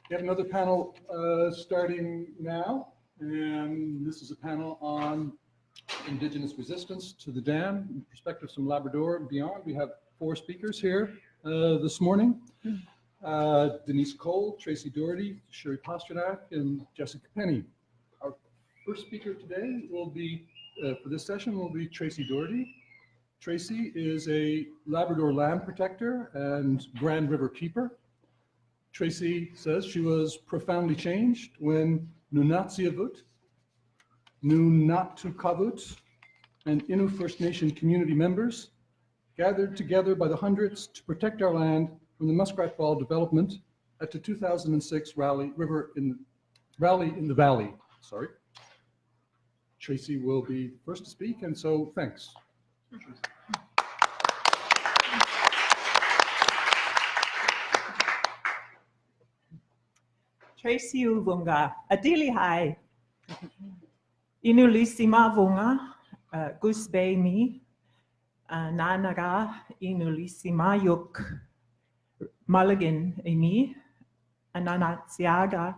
We have another panel starting now, and this is a panel on Indigenous resistance to the dam, perspectives from Labrador and beyond. We have 4 speakers here this morning. Denise Cole, Tracey Doherty, Shiri Pasternak, and Jessica Penney. Our first speaker today will be, for this session, will be Tracey Doherty. Tracey is a Labrador land protector and Grand River keeper. Tracey says she was profoundly changed when Nunatsiavut, Nunatukavut, and Innu First Nation community members gathered together by the hundreds to protect our land from the Muskrat Fall development at the 2006 Rally in the Valley. Sorry. Tracey will be first to speak, and so thanks. Tracey Uvunga, Adili Hai, Inulisima Vunga, Gusbe Mi, Nanaga, Inulisima Yuk, Mulligan Emi, Ananatsiaga,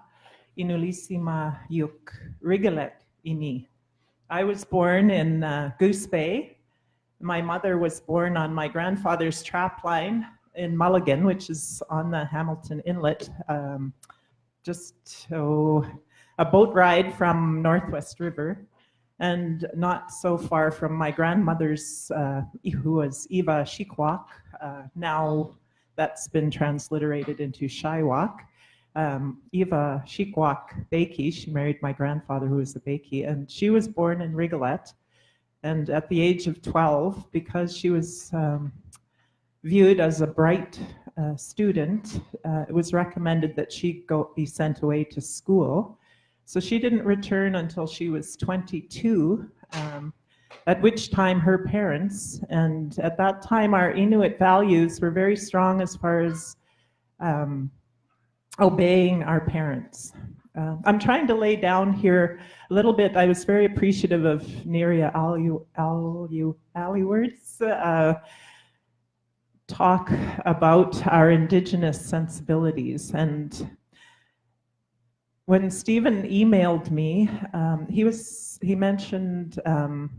Inulisima Yuk, Rigolet Emi. I was born in Goose Bay. My mother was born on my grandfather's trap line in Mulligan, which is on the Hamilton Inlet, just a boat ride from Northwest River, and not so far from my grandmother's, who was Eva Shikwak. Now that's been transliterated into Shiwak. Eva Shikwak Bakey, she married my grandfather who was a Bakey, and she was born in Rigolet. And at the age of 12, because she was viewed as a bright student, it was recommended that she be sent away to school. So she didn't return until she was 22, at which time her parents, and at that time our Inuit values were very strong as far as obeying our parents. I'm trying to lay down here a little bit. I was very appreciative of Neria Aliward's talk about our Indigenous sensibilities. And when Stephen emailed me, he mentioned Pam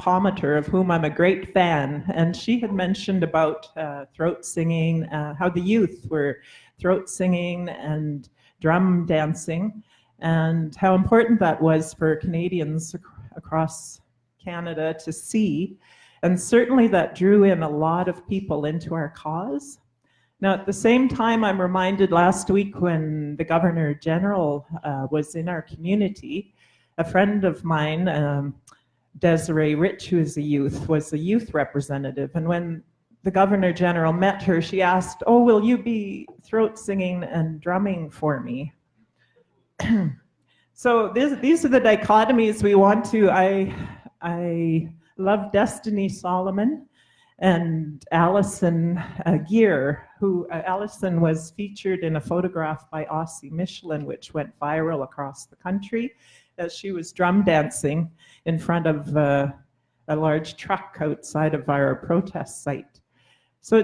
Palmater, of whom I'm a great fan, and she had mentioned about throat singing, how the youth were throat singing and drum dancing, and how important that was for Canadians across Canada to see. And certainly that drew in a lot of people into our cause. Now, at the same time, I'm reminded last week when the Governor General was in our community, a friend of mine, Desiree Rich, who is a youth, was a youth representative. And when the Governor General met her, she asked, "Oh, will you be throat singing and drumming for me?" So these are the dichotomies we want to. I love Destiny Solomon and Alison Gear, who Alison was featured in a photograph by Aussie Michelin, which went viral across the country, as she was drum dancing in front of a large truck outside of our protest site. So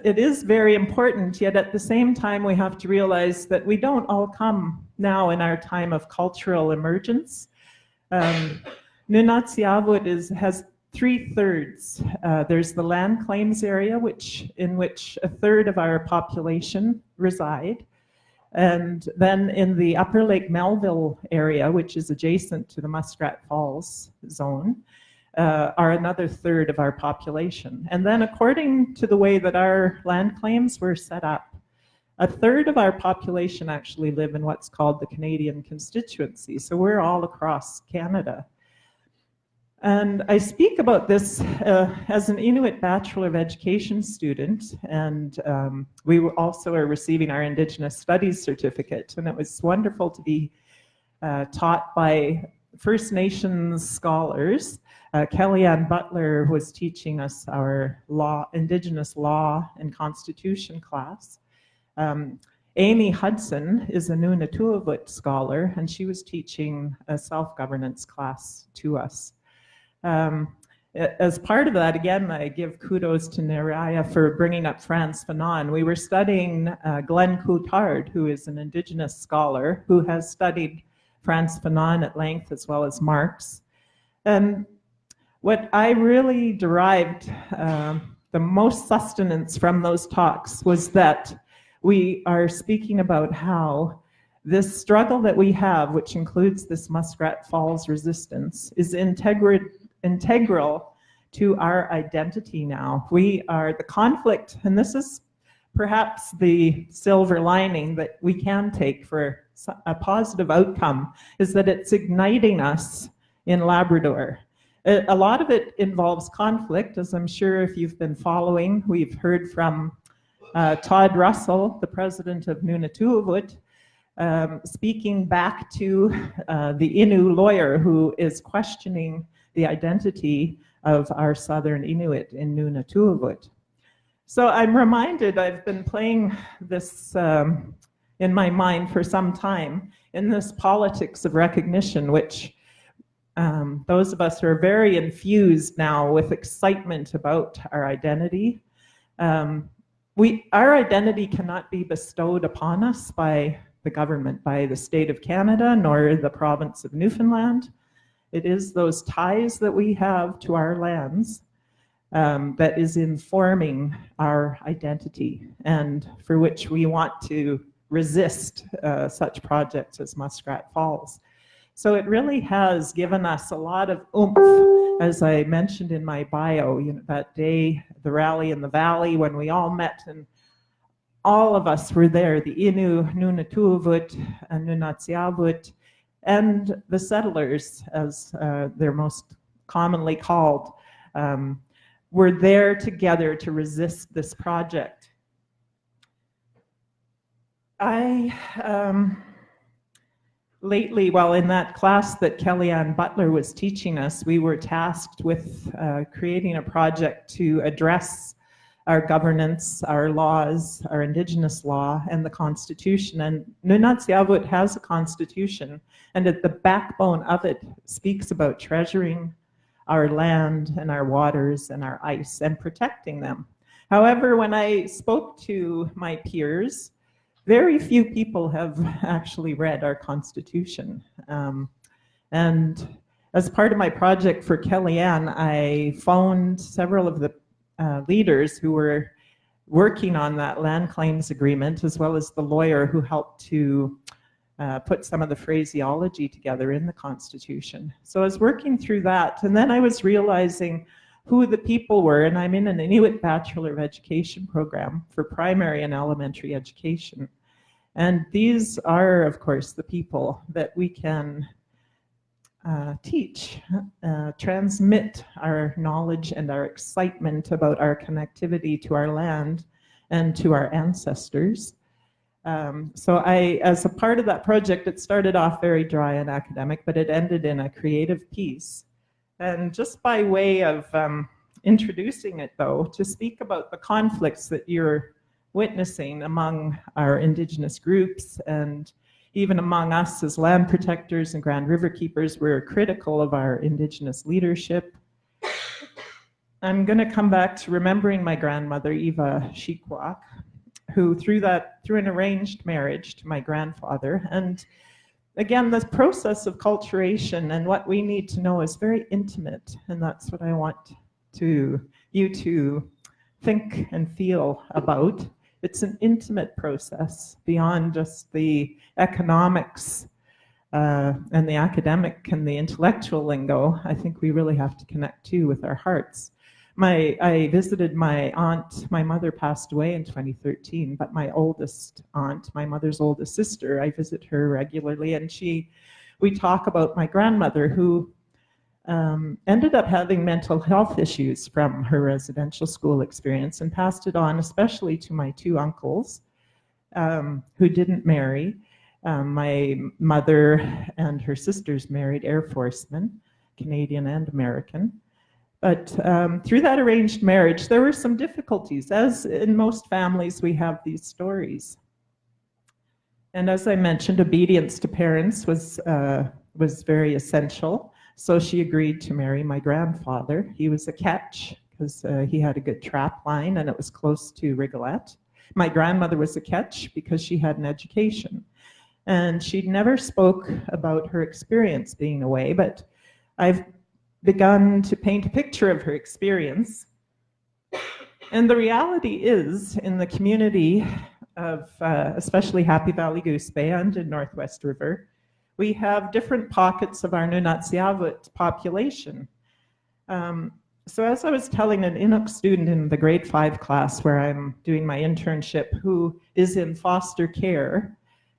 it is very important, yet at the same time we have to realize that we don't all come now in our time of cultural emergence. Nunatsiavut has 3/3. There's the land claims area, in which a third of our population reside. And then in the Upper Lake Melville area, which is adjacent to the Muskrat Falls zone, are another third of our population. And then according to the way that our land claims were set up, a third of our population actually live in what's called the Canadian Constituency. So we're all across Canada. And I speak about this as an Inuit Bachelor of Education student, and we also are receiving our Indigenous Studies certificate, and it was wonderful to be taught by First Nations scholars. Kellyanne Butler was teaching us our Indigenous law and Constitution class. Amy Hudson is a Nunatuavut scholar, and she was teaching a self-governance class to us. As part of that, again, I give kudos to Neraya for bringing up Frantz Fanon. We were studying Glenn Coulthard, who is an Indigenous scholar who has studied Frantz Fanon at length, as well as Marx. And what I really derived the most sustenance from those talks was that we are speaking about how this struggle that we have, which includes this Muskrat Falls resistance, is integral to our identity now. We are the conflict, and this is perhaps the silver lining that we can take for a positive outcome, is that it's igniting us in Labrador. A lot of it involves conflict, as I'm sure if you've been following, we've heard from Todd Russell, the president of Nunatuavut, speaking back to the Innu lawyer who is questioning the identity of our Southern Inuit in Nunatuavut. So I'm reminded, I've been playing this in my mind for some time, in this politics of recognition, which those of us who are very infused now with excitement about our identity, our identity cannot be bestowed upon us by the government, by the state of Canada, nor the province of Newfoundland. It is those ties that we have to our lands that is informing our identity, and for which we want to resist such projects as Muskrat Falls. So it really has given us a lot of oomph, as I mentioned in my bio, that day, the rally in the valley when we all met and all of us were there, the Innu, Nunatuavut, and Nunatsiavut, and the settlers, as they're most commonly called, were there together to resist this project. Lately, while in that class that Kellyanne Butler was teaching us, we were tasked with creating a project to address our governance, our laws, our Indigenous law, and the Constitution. And Nunatsiavut has a Constitution, and at the backbone of it speaks about treasuring our land and our waters and our ice and protecting them. However, when I spoke to my peers, very few people have actually read our Constitution. And as part of my project for Kellyanne, I phoned several of the leaders who were working on that land claims agreement, as well as the lawyer who helped to put some of the phraseology together in the Constitution. So I was working through that, and then I was realizing who the people were, and I'm in an Inuit Bachelor of Education program for primary and elementary education. And these are, of course, the people that we can teach, transmit our knowledge and our excitement about our connectivity to our land and to our ancestors. So as a part of that project, it started off very dry and academic, but it ended in a creative piece. And just by way of introducing it, though, to speak about the conflicts that you're witnessing among our Indigenous groups and even among us as land protectors and Grand River keepers, we're critical of our Indigenous leadership. I'm going to come back to remembering my grandmother, Eva Shikwak, who through an arranged marriage to my grandfather. And again, this process of culturation and what we need to know is very intimate, and that's what I want you to think and feel about. It's an intimate process beyond just the economics and the academic and the intellectual lingo. I think we really have to connect too with our hearts. I visited my aunt. My mother passed away in 2013, but my oldest aunt, my mother's oldest sister, I visit her regularly, and we talk about my grandmother who ended up having mental health issues from her residential school experience and passed it on, especially to my two uncles who didn't marry. My mother and her sisters married Air Forcemen, Canadian and American. But through that arranged marriage, there were some difficulties. As in most families, we have these stories. And as I mentioned, obedience to parents was very essential. So she agreed to marry my grandfather. He was a catch because he had a good trap line and it was close to Rigolette. My grandmother was a catch because she had an education. And she never spoke about her experience being away, but I've begun to paint a picture of her experience. And the reality is, in the community of especially Happy Valley Goose Bay and in Northwest River, we have different pockets of our Nunatsiavut population. So as I was telling an Inuk student in the grade 5 class where I'm doing my internship who is in foster care,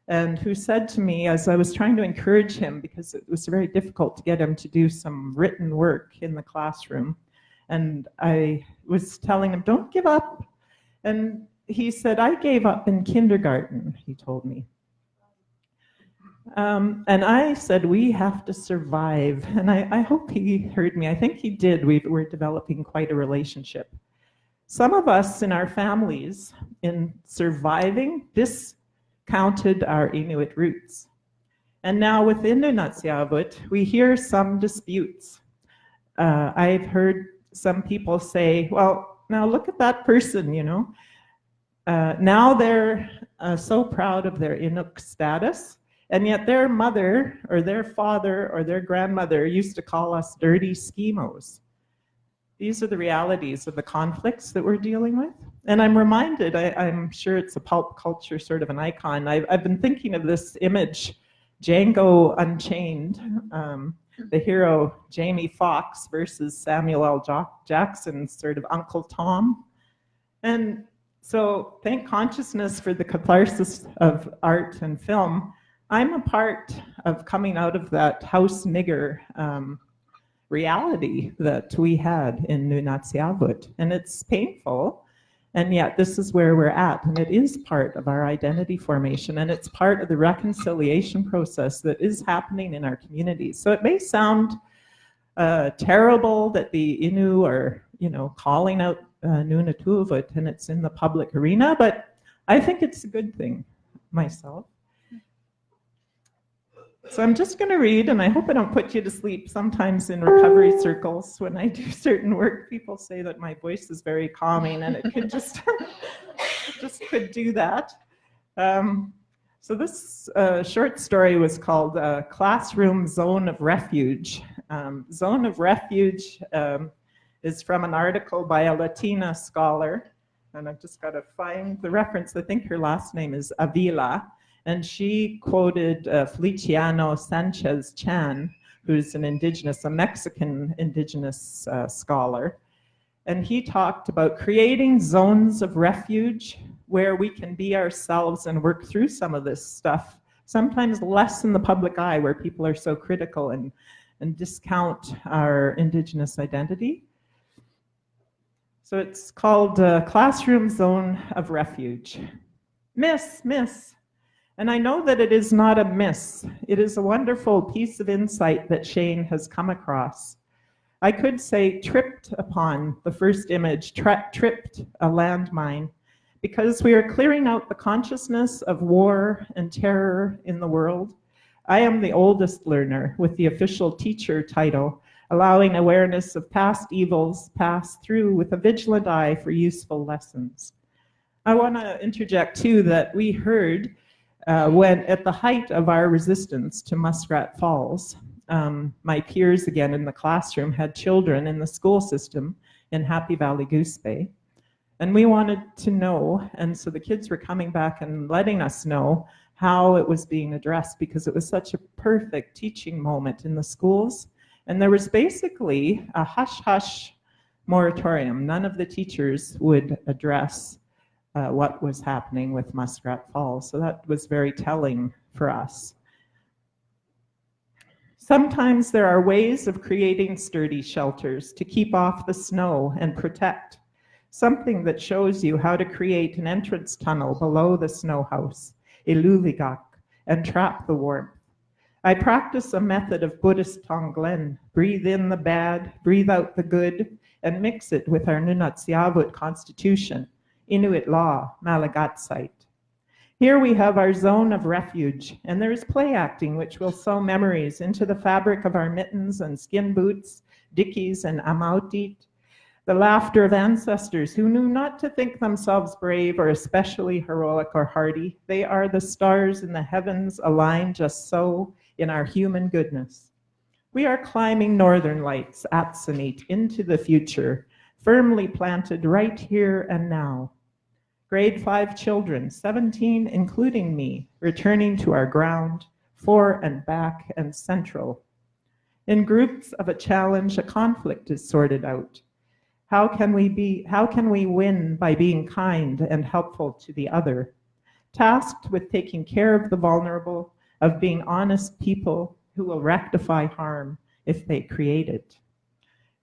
and who said to me as I was trying to encourage him, because it was very difficult to get him to do some written work in the classroom, and I was telling him, don't give up. And he said, I gave up in kindergarten, he told me. And I said, we have to survive. And I hope he heard me. I think he did. We're developing quite a relationship. Some of us in our families, in surviving, discounted our Inuit roots. And now within Nunatsiavut, we hear some disputes. I've heard some people say, well, now look at that person, you know. Now they're so proud of their Inuk status, and yet their mother or their father or their grandmother used to call us dirty schemos. These are the realities of the conflicts that we're dealing with. And I'm reminded, I'm sure it's a pulp culture sort of an icon. I've been thinking of this image, Django Unchained, the hero Jamie Foxx versus Samuel L. Jackson's sort of Uncle Tom. And so thank consciousness for the catharsis of art and film. I'm a part of coming out of that house nigger reality that we had in Nunatsiavut. And it's painful, and yet this is where we're at. And it is part of our identity formation, and it's part of the reconciliation process that is happening in our communities. So it may sound terrible that the Innu are, you know, calling out Nunatuvut and it's in the public arena, but I think it's a good thing myself. So I'm just going to read, and I hope I don't put you to sleep. Sometimes in recovery circles, when I do certain work, people say that my voice is very calming, and it could just, could do that. So this short story was called Classroom Zone of Refuge. Zone of Refuge is from an article by a Latina scholar, and I've just got to find the reference. I think her last name is Avila. And she quoted Feliciano Sanchez Chan, who's an indigenous, a Mexican indigenous scholar. And he talked about creating zones of refuge where we can be ourselves and work through some of this stuff, sometimes less in the public eye where people are so critical and discount our indigenous identity. So it's called Classroom Zone of Refuge. Miss. And I know that it is not a miss. It is a wonderful piece of insight that Shane has come across. I could say tripped upon the first image, tripped a landmine, because we are clearing out the consciousness of war and terror in the world. I am the oldest learner with the official teacher title, allowing awareness of past evils pass through with a vigilant eye for useful lessons. I want to interject too that we heard when at the height of our resistance to Muskrat Falls, my peers again in the classroom had children in the school system in Happy Valley Goose Bay. And we wanted to know, and so the kids were coming back and letting us know how it was being addressed, because it was such a perfect teaching moment in the schools. And there was basically a hush-hush moratorium. None of the teachers would address what was happening with Muskrat Falls. So that was very telling for us. Sometimes there are ways of creating sturdy shelters to keep off the snow and protect. Something that shows you how to create an entrance tunnel below the snow house, iluvigak, and trap the warmth. I practice a method of Buddhist Tonglen. Breathe in the bad, breathe out the good, and mix it with our Nunatsiavut constitution, Inuit law, Malagatsite. Here we have our zone of refuge, and there is play acting, which will sew memories into the fabric of our mittens and skin boots, dickies and amautit, the laughter of ancestors who knew not to think themselves brave or especially heroic or hardy. They are the stars in the heavens aligned just so in our human goodness. We are climbing northern lights, Atsanit, into the future, firmly planted right here and now. Grade 5 children, 17 including me, returning to our ground, fore and back and central. In groups of a challenge, a conflict is sorted out. How can we win by being kind and helpful to the other? Tasked with taking care of the vulnerable, of being honest people who will rectify harm if they create it.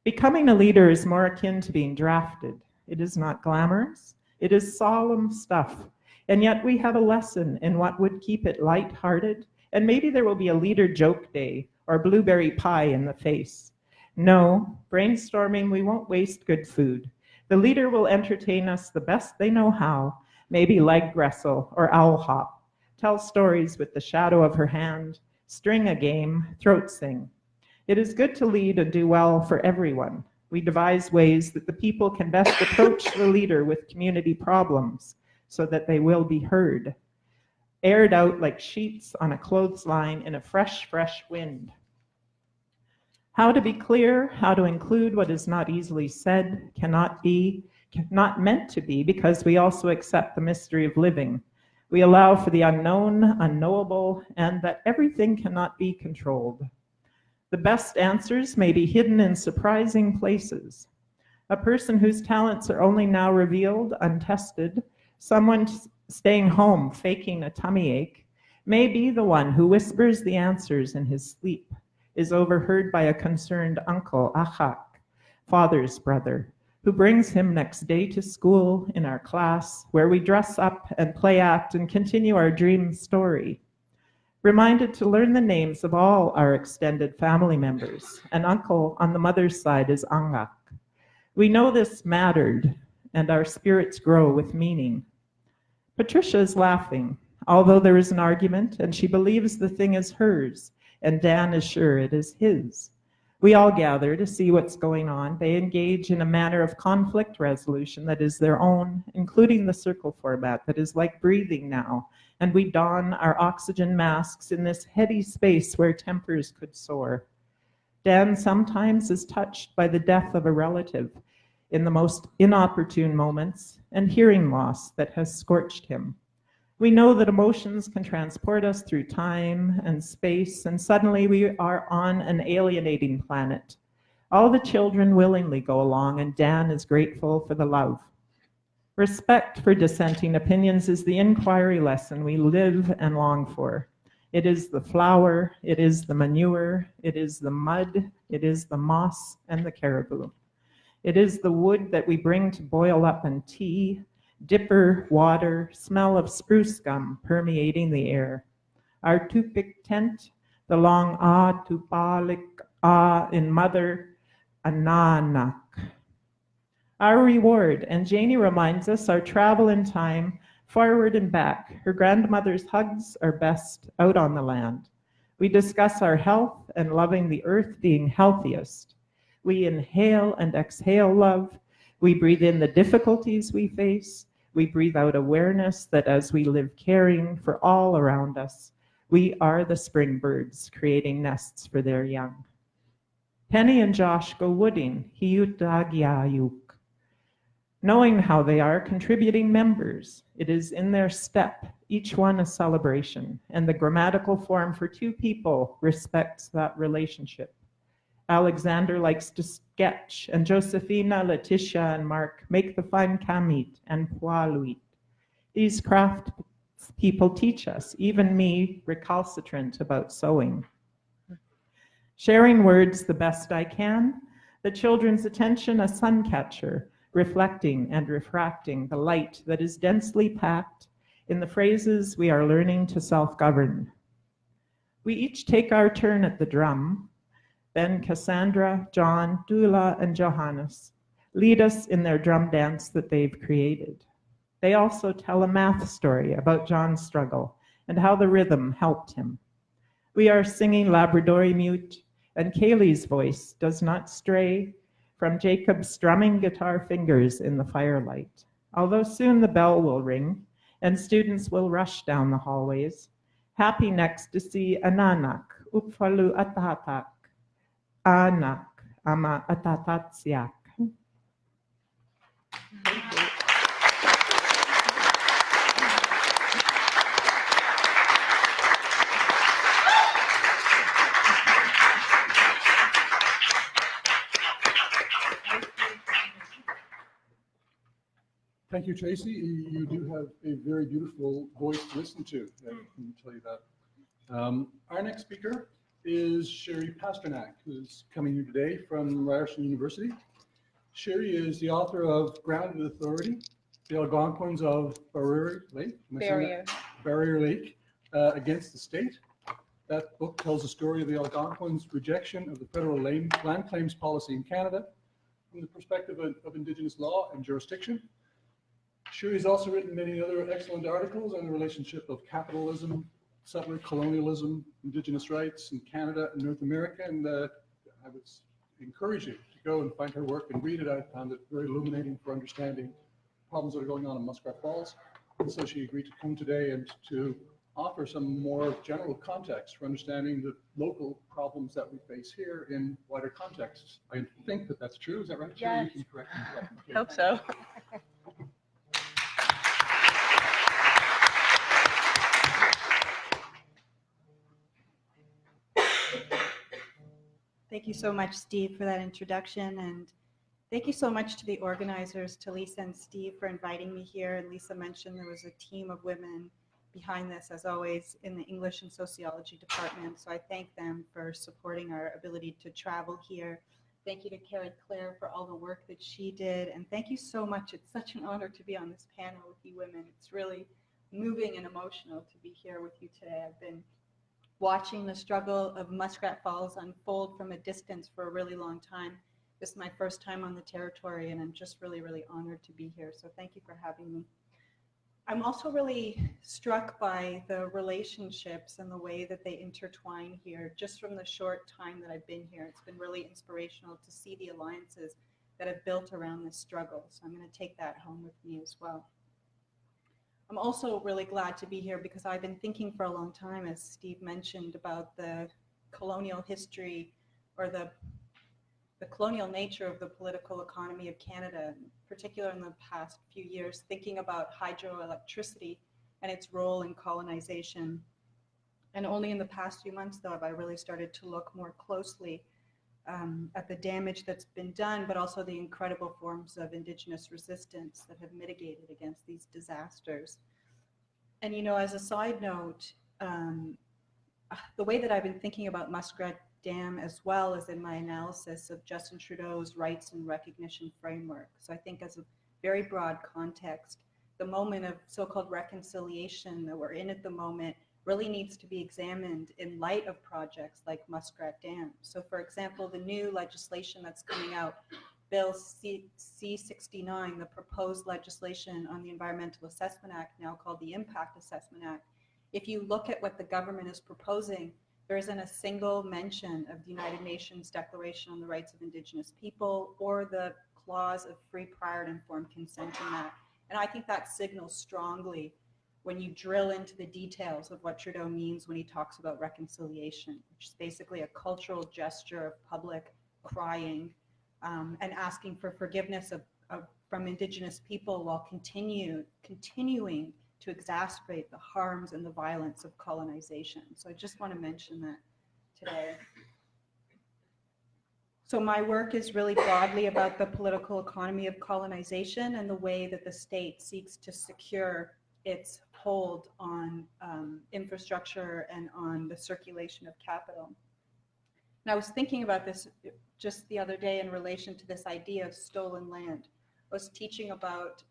Becoming a leader is more akin to being drafted. It is not glamorous. It is solemn stuff. And yet we have a lesson in what would keep it lighthearted. And maybe there will be a leader joke day or blueberry pie in the face. No, brainstorming, we won't waste good food. The leader will entertain us the best they know how, maybe leg wrestle or owl hop, tell stories with the shadow of her hand, string a game, throat sing. It is good to lead and do well for everyone. We devise ways that the people can best approach the leader with community problems so that they will be heard, aired out like sheets on a clothesline in a fresh wind. How to be clear, how to include what is not easily said, cannot meant to be, because we also accept the mystery of living. We allow for the unknown, unknowable, and that everything cannot be controlled. The best answers may be hidden in surprising places. A person whose talents are only now revealed, untested, someone staying home faking a tummy ache, may be the one who whispers the answers in his sleep, is overheard by a concerned uncle, achak, father's brother, who brings him next day to school in our class, where we dress up and play act and continue our dream story. Reminded to learn the names of all our extended family members. An uncle on the mother's side is angak. We know this mattered, and our spirits grow with meaning. Patricia is laughing, although there is an argument, and she believes the thing is hers, and Dan is sure it is his. We all gather to see what's going on. They engage in a manner of conflict resolution that is their own, including the circle format that is like breathing now, and we don our oxygen masks in this heady space where tempers could soar. Dan sometimes is touched by the death of a relative in the most inopportune moments and hearing loss that has scorched him. We know that emotions can transport us through time and space, and suddenly we are on an alienating planet. All the children willingly go along, and Dan is grateful for the love. Respect for dissenting opinions is the inquiry lesson we live and long for. It is the flower, it is the manure, it is the mud, it is the moss and the caribou. It is the wood that we bring to boil up in tea, dipper, water, smell of spruce gum permeating the air. Our tupik tent, the long tupalik in mother, ananak. Our reward, and Janie reminds us, our travel in time, forward and back. Her grandmother's hugs are best out on the land. We discuss our health and loving the earth being healthiest. We inhale and exhale love. We breathe in the difficulties we face. We breathe out awareness that as we live caring for all around us, we are the spring birds creating nests for their young. Penny and Josh go wooding, hiyutagyayuk. Knowing how they are contributing members, it is in their step, each one a celebration, and the grammatical form for two people respects that relationship. Alexander likes to sketch, and Josephina, Letitia, and Mark make the fine kamit and pualuit. These craft people teach us, even me, recalcitrant about sewing. Sharing words the best I can, the children's attention a sun catcher, reflecting and refracting the light that is densely packed in the phrases we are learning to self-govern. We each take our turn at the drum. Then Cassandra, John, Dula, and Johannes lead us in their drum dance that they've created. They also tell a math story about John's struggle and how the rhythm helped him. We are singing Labrador Mute, and Kaylee's voice does not stray from Jacob's strumming guitar fingers in the firelight. Although soon the bell will ring and students will rush down the hallways, happy next to see Ananak, Upfalu Atatak, Anak, Ama Atatatsiak. Thank you, Tracey. You do have a very beautiful voice to listen to. I can tell you that. Our next speaker is Shiri Pasternak, who's coming here today from Ryerson University. Shiri is the author of Grounded Authority, The Algonquins of Barrier Lake. Barrier Lake Against the State. That book tells the story of the Algonquins' rejection of the federal land claims policy in Canada from the perspective of Indigenous law and jurisdiction. Shiri has also written many other excellent articles on the relationship of capitalism, settler colonialism, Indigenous rights in Canada and North America, and I would encourage you to go and find her work and read it. I found it very illuminating for understanding problems that are going on in Muskrat Falls. And so she agreed to come today and to offer some more general context for understanding the local problems that we face here in wider contexts. I think that that's true. Is that right? Yes. You can correct me. Yeah, okay. Hope so. Thank you so much, Steve, for that introduction. And thank you so much to the organizers, to Lisa and Steve, for inviting me here. And Lisa mentioned there was a team of women behind this, as always, in the English and Sociology department. So I thank them for supporting our ability to travel here. Thank you to Carrie Claire for all the work that she did. And thank you so much. It's such an honor to be on this panel with you women. It's really moving and emotional to be here with you today. I've been watching the struggle of Muskrat Falls unfold from a distance for a really long time. This is my first time on the territory, and I'm just really, really honored to be here. So thank you for having me. I'm also really struck by the relationships and the way that they intertwine here. Just from the short time that I've been here, it's been really inspirational to see the alliances that have built around this struggle. So I'm going to take that home with me as well. I'm also really glad to be here because I've been thinking for a long time, as Steve mentioned, about the colonial history or the colonial nature of the political economy of Canada, in particular in the past few years, thinking about hydroelectricity and its role in colonization. And only in the past few months, though, have I really started to look more closely at the damage that's been done, but also the incredible forms of Indigenous resistance that have mitigated against these disasters. And, you know, as a side note, the way that I've been thinking about Muskrat Dam as well as in my analysis of Justin Trudeau's rights and recognition framework. So I think as a very broad context, the moment of so-called reconciliation that we're in at the moment really needs to be examined in light of projects like Muskrat Dam. So for example, the new legislation that's coming out, Bill C-69, the proposed legislation on the Environmental Assessment Act, now called the Impact Assessment Act, if you look at what the government is proposing, there isn't a single mention of the United Nations Declaration on the Rights of Indigenous People or the clause of free, prior, and informed consent in that. And I think that signals strongly when you drill into the details of what Trudeau means when he talks about reconciliation, which is basically a cultural gesture of public crying and asking for forgiveness from Indigenous people while continuing to exacerbate the harms and the violence of colonization. So I just want to mention that today. So my work is really broadly about the political economy of colonization and the way that the state seeks to secure its hold on infrastructure and on the circulation of capital. And I was thinking about this just the other day in relation to this idea of stolen land. I was teaching about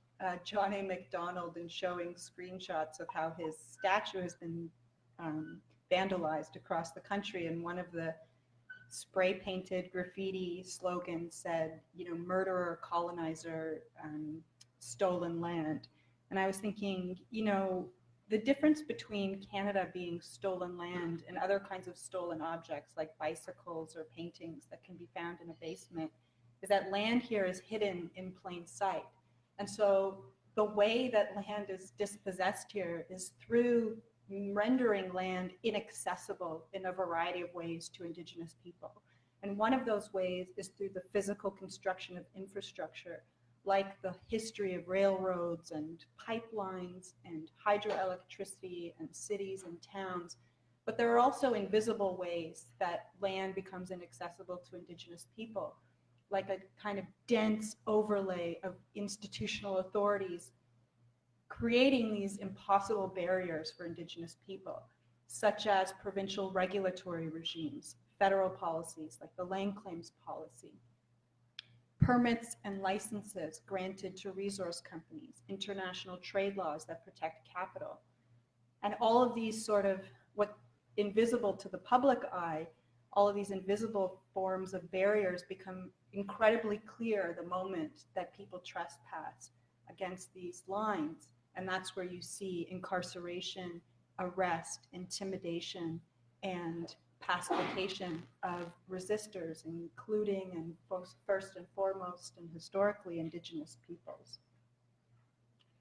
John A. MacDonald and showing screenshots of how his statue has been vandalized across the country. And one of the spray painted graffiti slogans said, you know, murderer, colonizer, stolen land. And I was thinking, the difference between Canada being stolen land and other kinds of stolen objects like bicycles or paintings that can be found in a basement is that land here is hidden in plain sight. And so the way that land is dispossessed here is through rendering land inaccessible in a variety of ways to Indigenous people. And one of those ways is through the physical construction of infrastructure, like the history of railroads and pipelines and hydroelectricity and cities and towns. But there are also invisible ways that land becomes inaccessible to Indigenous people, like a kind of dense overlay of institutional authorities creating these impossible barriers for Indigenous people, such as provincial regulatory regimes, federal policies like the land claims policy, permits and licenses granted to resource companies, international trade laws that protect capital. And all of these sort of what invisible to the public eye, all of these invisible forms of barriers become incredibly clear the moment that people trespass against these lines. And that's where you see incarceration, arrest, intimidation, and pacification of resistors, including and first and foremost and historically Indigenous peoples.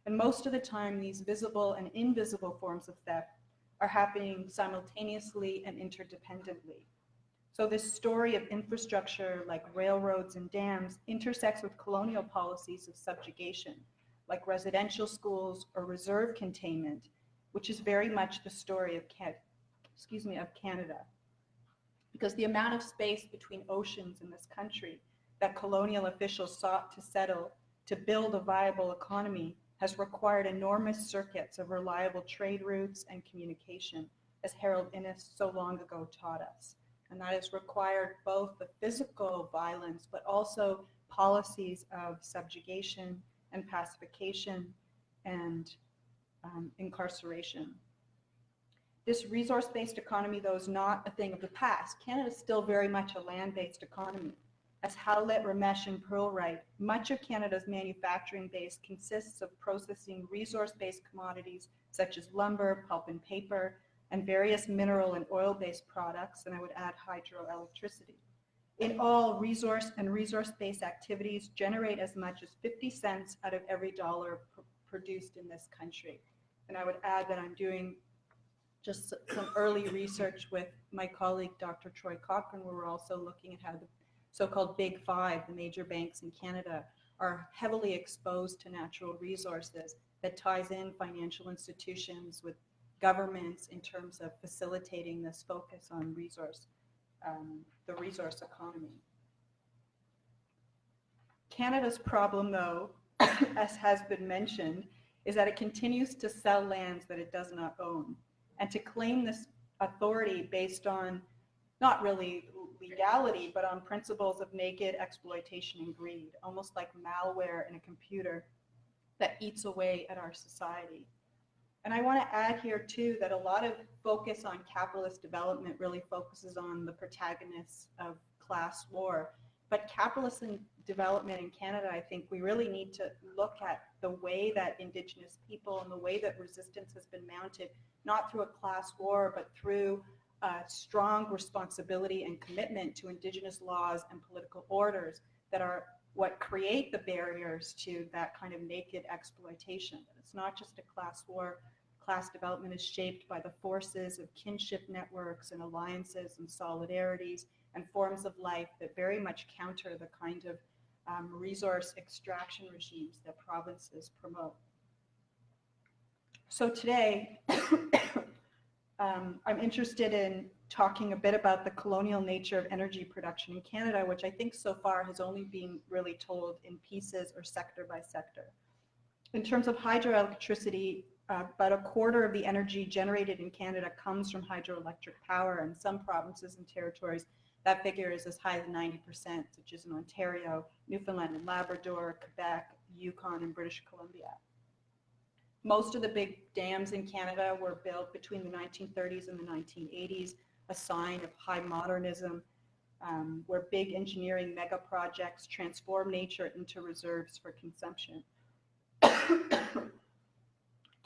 And most of the time, these visible and invisible forms of theft are happening simultaneously and interdependently. So this story of infrastructure like railroads and dams intersects with colonial policies of subjugation, like residential schools or reserve containment, which is very much the story of Canada. Because the amount of space between oceans in this country that colonial officials sought to settle to build a viable economy has required enormous circuits of reliable trade routes and communication, as Harold Innis so long ago taught us. And that has required both the physical violence, but also policies of subjugation and pacification and incarceration. This resource-based economy, though, is not a thing of the past. Canada is still very much a land-based economy. As Howlett, Ramesh, and Pearl write, much of Canada's manufacturing base consists of processing resource-based commodities such as lumber, pulp and paper, and various mineral and oil-based products, and I would add hydroelectricity. In all, resource and resource-based activities generate as much as 50 cents out of every dollar produced in this country. And I would add that I'm doing just some early research with my colleague, Dr. Troy Cochrane, where we're also looking at how the so-called Big Five, the major banks in Canada, are heavily exposed to natural resources that ties in financial institutions with governments in terms of facilitating this focus on resource, the resource economy. Canada's problem, though, as has been mentioned, is that it continues to sell lands that it does not own, and to claim this authority based on not really legality, but on principles of naked exploitation and greed, almost like malware in a computer that eats away at our society. And I want to add here too that a lot of focus on capitalist development really focuses on the protagonists of class war. But capitalist development in Canada, I think we really need to look at the way that Indigenous people and the way that resistance has been mounted, not through a class war, but through strong responsibility and commitment to Indigenous laws and political orders that are what create the barriers to that kind of naked exploitation. It's not just a class war. Class development is shaped by the forces of kinship networks and alliances and solidarities and forms of life that very much counter the kind of resource extraction regimes that provinces promote. So today, I'm interested in talking a bit about the colonial nature of energy production in Canada, which I think so far has only been really told in pieces or sector by sector. In terms of hydroelectricity, about a quarter of the energy generated in Canada comes from hydroelectric power. In some provinces and territories, that figure is as high as 90%, such as in Ontario, Newfoundland and Labrador, Quebec, Yukon, and British Columbia. Most of the big dams in Canada were built between the 1930s and the 1980s, a sign of high modernism, where big engineering mega projects transform nature into reserves for consumption.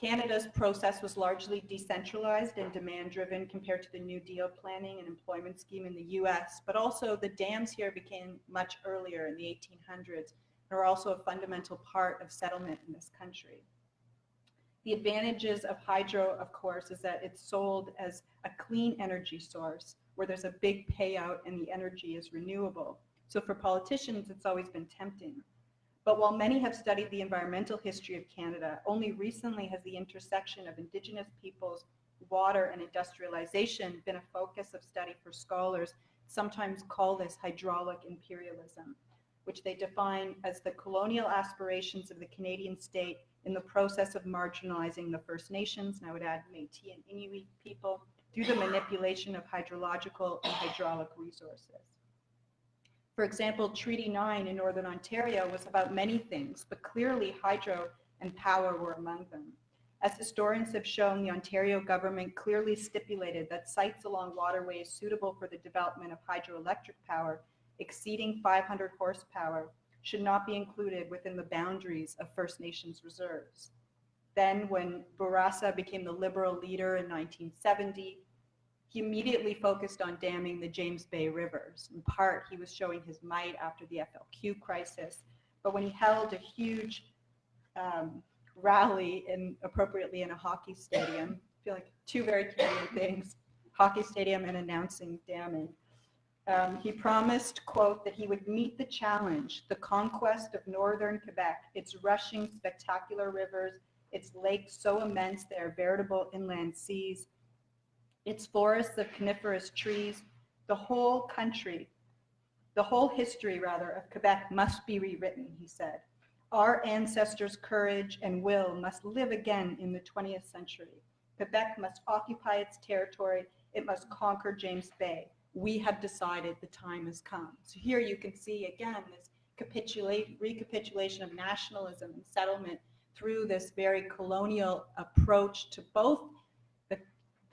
Canada's process was largely decentralized and demand-driven compared to the New Deal planning and employment scheme in the US, but also the dams here began much earlier in the 1800s and are also a fundamental part of settlement in this country. The advantages of hydro, of course, is that it's sold as a clean energy source where there's a big payout and the energy is renewable. So for politicians, it's always been tempting. But while many have studied the environmental history of Canada, only recently has the intersection of Indigenous peoples, water, and industrialization been a focus of study for scholars. Sometimes call this hydraulic imperialism, which they define as the colonial aspirations of the Canadian state in the process of marginalizing the First Nations, and I would add Métis and Inuit people, through the manipulation of hydrological and hydraulic resources. For example, Treaty 9 in Northern Ontario was about many things, but clearly hydro and power were among them. As historians have shown, the Ontario government clearly stipulated that sites along waterways suitable for the development of hydroelectric power exceeding 500 horsepower should not be included within the boundaries of First Nations reserves. Then, when Bourassa became the Liberal leader in 1970, he immediately focused on damming the James Bay rivers. In part, he was showing his might after the FLQ crisis, but when he held a huge rally, appropriately in a hockey stadium, I feel like two very Canadian things, hockey stadium and announcing damming, he promised, quote, that he would meet the challenge, the conquest of northern Quebec, its rushing, spectacular rivers, its lakes so immense they are veritable inland seas, its forests of coniferous trees, the whole history of Quebec must be rewritten, he said. Our ancestors' courage and will must live again in the 20th century. Quebec must occupy its territory. It must conquer James Bay. We have decided the time has come. So here you can see again this recapitulation of nationalism and settlement through this very colonial approach to both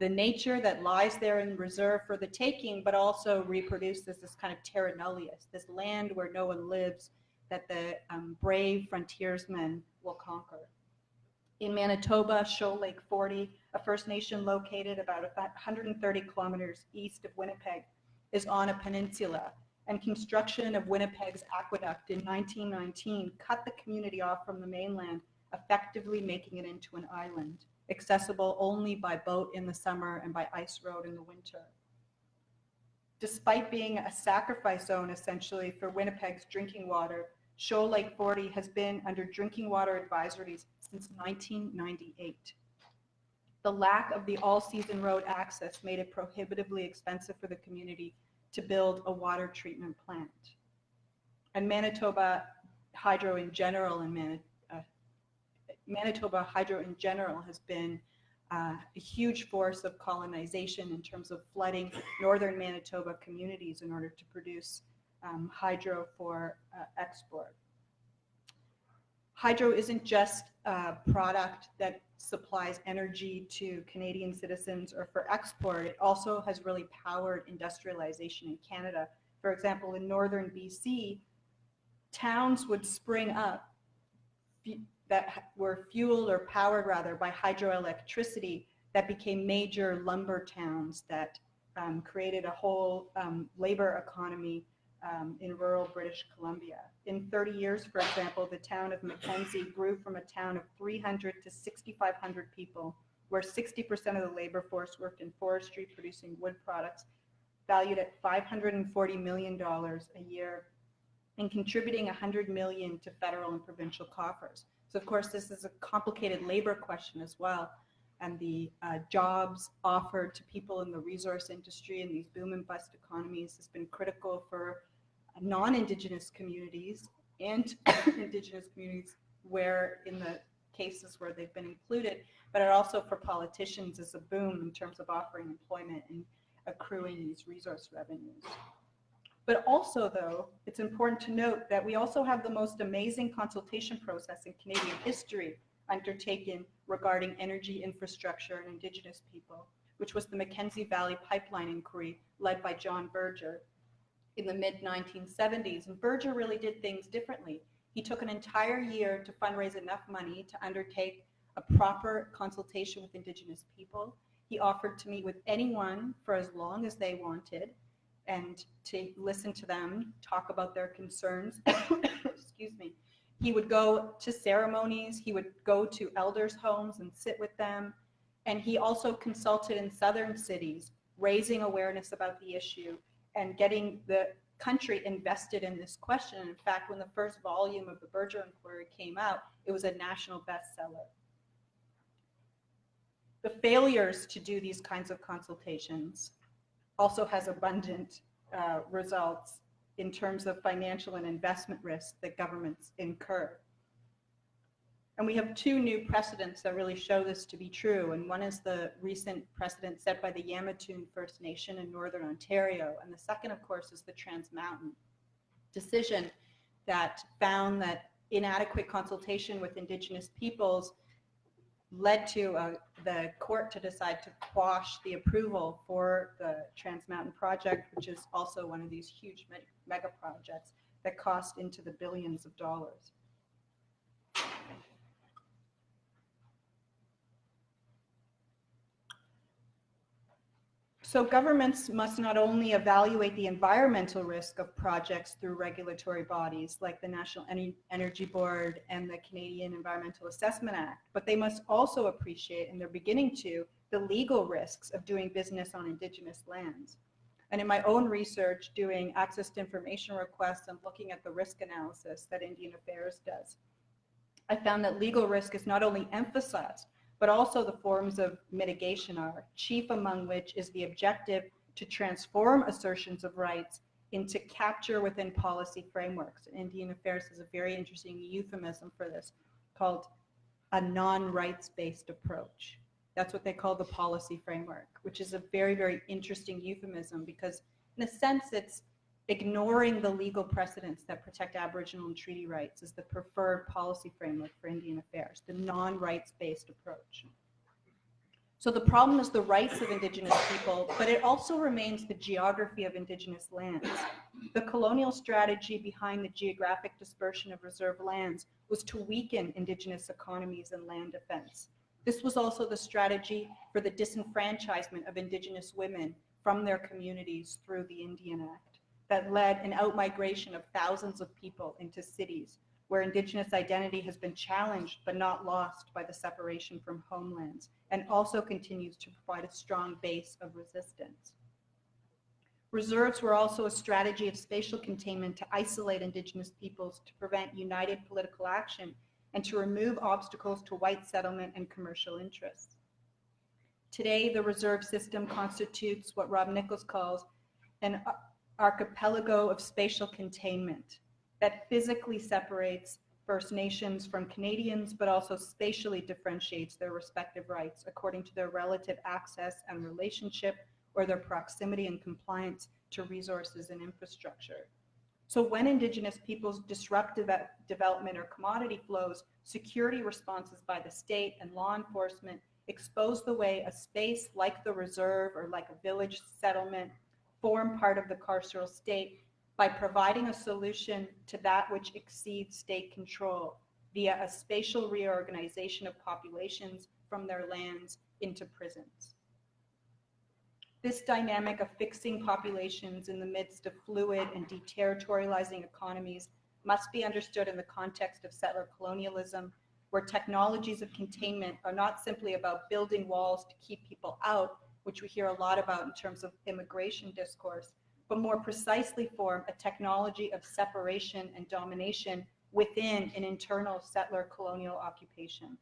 the nature that lies there in reserve for the taking, but also reproduces this kind of terra nullius, this land where no one lives, that the brave frontiersmen will conquer. In Manitoba, Shoal Lake 40, a First Nation located about 130 kilometers east of Winnipeg, is on a peninsula, and construction of Winnipeg's aqueduct in 1919 cut the community off from the mainland, effectively making it into an island, accessible only by boat in the summer and by ice road in the winter. Despite being a sacrifice zone essentially for Winnipeg's drinking water, Shoal Lake 40 has been under drinking water advisories since 1998. The lack of the all-season road access made it prohibitively expensive for the community to build a water treatment plant. And Manitoba Hydro in general has been a huge force of colonization in terms of flooding northern Manitoba communities in order to produce hydro for export. Hydro isn't just a product that supplies energy to Canadian citizens or for export. It also has really powered industrialization in Canada. For example, in northern BC, towns would spring up that were fueled or powered rather by hydroelectricity that became major lumber towns that created a whole labor economy in rural British Columbia. In 30 years, for example, the town of Mckenzie grew from a town of 300 to 6,500 people, where 60% of the labor force worked in forestry producing wood products, valued at $540 million a year, and contributing $100 million to federal and provincial coffers. So of course, this is a complicated labor question as well. And the jobs offered to people in the resource industry and these boom and bust economies has been critical for non-Indigenous communities and Indigenous communities where in the cases where they've been included, but it also for politicians is a boom in terms of offering employment and accruing these resource revenues. But also, though, it's important to note that we also have the most amazing consultation process in Canadian history undertaken regarding energy infrastructure and Indigenous people, which was the Mckenzie Valley Pipeline Inquiry led by John Berger in the mid-1970s. And Berger really did things differently. He took an entire year to fundraise enough money to undertake a proper consultation with Indigenous people. He offered to meet with anyone for as long as they wanted and to listen to them, talk about their concerns. Excuse me. He would go to ceremonies, he would go to elders' homes and sit with them. And he also consulted in southern cities, raising awareness about the issue and getting the country invested in this question. In fact, when the first volume of the Berger inquiry came out, it was a national bestseller. The failures to do these kinds of consultations also has abundant results in terms of financial and investment risks that governments incur. And we have two new precedents that really show this to be true. And one is the recent precedent set by the Yamatoon First Nation in Northern Ontario. And the second, of course, is the Trans Mountain decision that found that inadequate consultation with Indigenous peoples led to the court to decide to quash the approval for the Trans Mountain project, which is also one of these huge mega projects that cost into the billions of dollars. So governments must not only evaluate the environmental risk of projects through regulatory bodies like the National Energy Board and the Canadian Environmental Assessment Act, but they must also appreciate, and they're beginning to, the legal risks of doing business on Indigenous lands. And in my own research, doing access to information requests and looking at the risk analysis that Indian Affairs does, I found that legal risk is not only emphasized, but also the forms of mitigation are, chief among which is the objective to transform assertions of rights into capture within policy frameworks. Indian Affairs has a very interesting euphemism for this called a non-rights-based approach. That's what they call the policy framework, which is a very, very interesting euphemism because in a sense it's ignoring the legal precedents that protect Aboriginal and treaty rights as the preferred policy framework for Indian Affairs, the non-rights-based approach. So the problem is the rights of Indigenous people, but it also remains the geography of Indigenous lands. The colonial strategy behind the geographic dispersion of reserve lands was to weaken Indigenous economies and land defense. This was also the strategy for the disenfranchisement of Indigenous women from their communities through the Indian Act that led an outmigration of thousands of people into cities where Indigenous identity has been challenged but not lost by the separation from homelands, and also continues to provide a strong base of resistance. Reserves were also a strategy of spatial containment to isolate Indigenous peoples to prevent united political action and to remove obstacles to white settlement and commercial interests. Today, the reserve system constitutes what Rob Nichols calls an archipelago of spatial containment that physically separates First Nations from Canadians, but also spatially differentiates their respective rights according to their relative access and relationship or their proximity and compliance to resources and infrastructure. So when Indigenous peoples disrupt development or commodity flows, security responses by the state and law enforcement expose the way a space like the reserve or like a village settlement form part of the carceral state by providing a solution to that which exceeds state control via a spatial reorganization of populations from their lands into prisons. This dynamic of fixing populations in the midst of fluid and deterritorializing economies must be understood in the context of settler colonialism, where technologies of containment are not simply about building walls to keep people out, which we hear a lot about in terms of immigration discourse, but more precisely form a technology of separation and domination within an internal settler colonial occupation.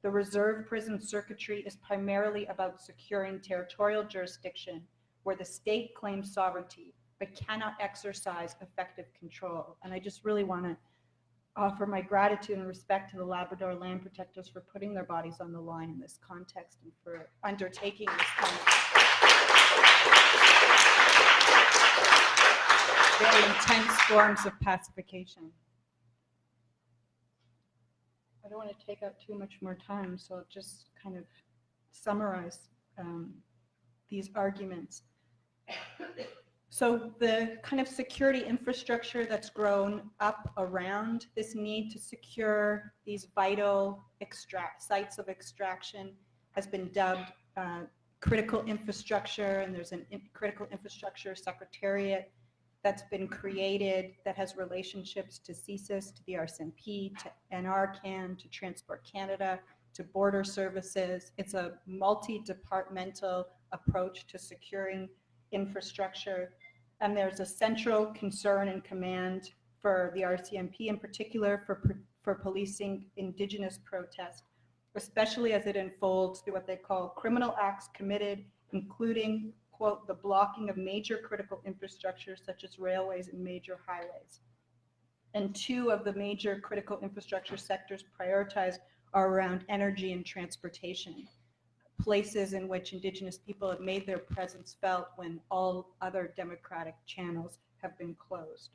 The reserve prison circuitry is primarily about securing territorial jurisdiction where the state claims sovereignty but cannot exercise effective control. And I just really want to offer my gratitude and respect to the Labrador land protectors for putting their bodies on the line in this context and for undertaking this kind of very intense forms of pacification. I don't want to take up too much more time, so I'll just kind of summarize these arguments. So the kind of security infrastructure that's grown up around this need to secure these vital sites of extraction has been dubbed critical infrastructure, and there's a critical infrastructure secretariat that's been created that has relationships to CSIS, to the RCMP, to NRCan, to Transport Canada, to border services. It's a multi-departmental approach to securing infrastructure. And there's a central concern and command for the RCMP in particular for policing Indigenous protest, especially as it unfolds through what they call criminal acts committed, including, quote, the blocking of major critical infrastructure such as railways and major highways. And two of the major critical infrastructure sectors prioritized are around energy and transportation, places in which Indigenous people have made their presence felt when all other democratic channels have been closed.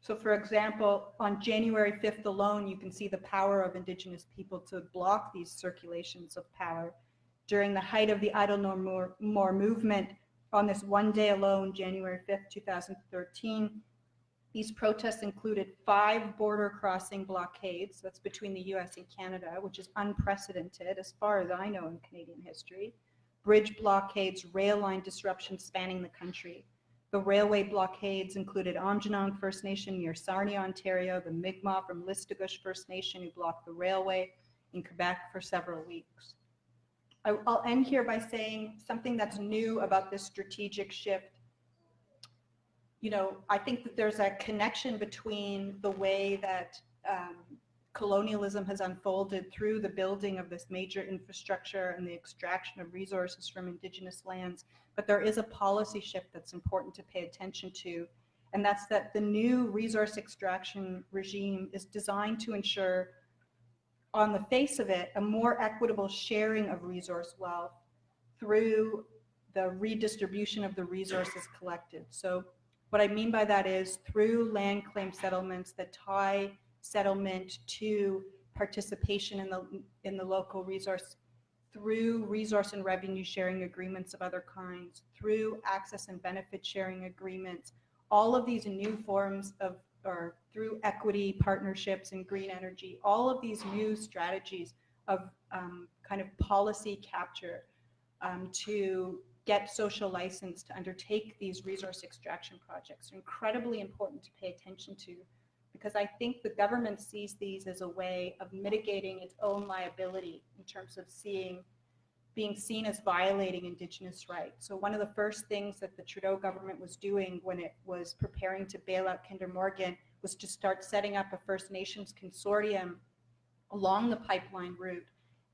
So for example, on January 5th alone, you can see the power of Indigenous people to block these circulations of power. During the height of the Idle No More movement, on this one day alone, January 5th, 2013, these protests included 5 border crossing blockades, that's between the US and Canada, which is unprecedented as far as I know in Canadian history, bridge blockades, rail line disruptions spanning the country. The railway blockades included Aamjiwnaang First Nation near Sarnia, Ontario, the Mi'kmaq from Listugush First Nation who blocked the railway in Quebec for several weeks. I'll end here by saying something that's new about this strategic shift. You know, I think that there's a connection between the way that colonialism has unfolded through the building of this major infrastructure and the extraction of resources from Indigenous lands, but there is a policy shift that's important to pay attention to, and that's that the new resource extraction regime is designed to ensure, on the face of it, a more equitable sharing of resource wealth through the redistribution of the resources collected. So what I mean by that is through land claim settlements that tie settlement to participation in the local resource, through resource and revenue sharing agreements of other kinds, through access and benefit sharing agreements, all of these new forms of, or through equity partnerships and green energy, all of these new strategies of kind of policy capture to get social license to undertake these resource extraction projects are incredibly important to pay attention to, because I think the government sees these as a way of mitigating its own liability in terms of being seen as violating Indigenous rights. So one of the first things that the Trudeau government was doing when it was preparing to bail out Kinder Morgan was to start setting up a First Nations consortium along the pipeline route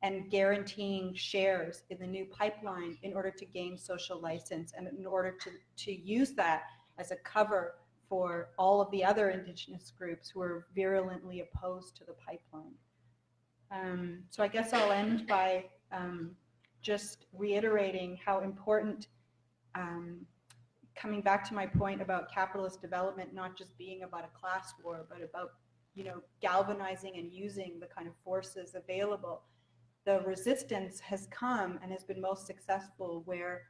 and guaranteeing shares in the new pipeline in order to gain social license and in order to use that as a cover for all of the other Indigenous groups who are virulently opposed to the pipeline. So I guess I'll end by just reiterating how important, coming back to my point about capitalist development not just being about a class war, but about, you know, galvanizing and using the kind of forces available. The resistance has come and has been most successful where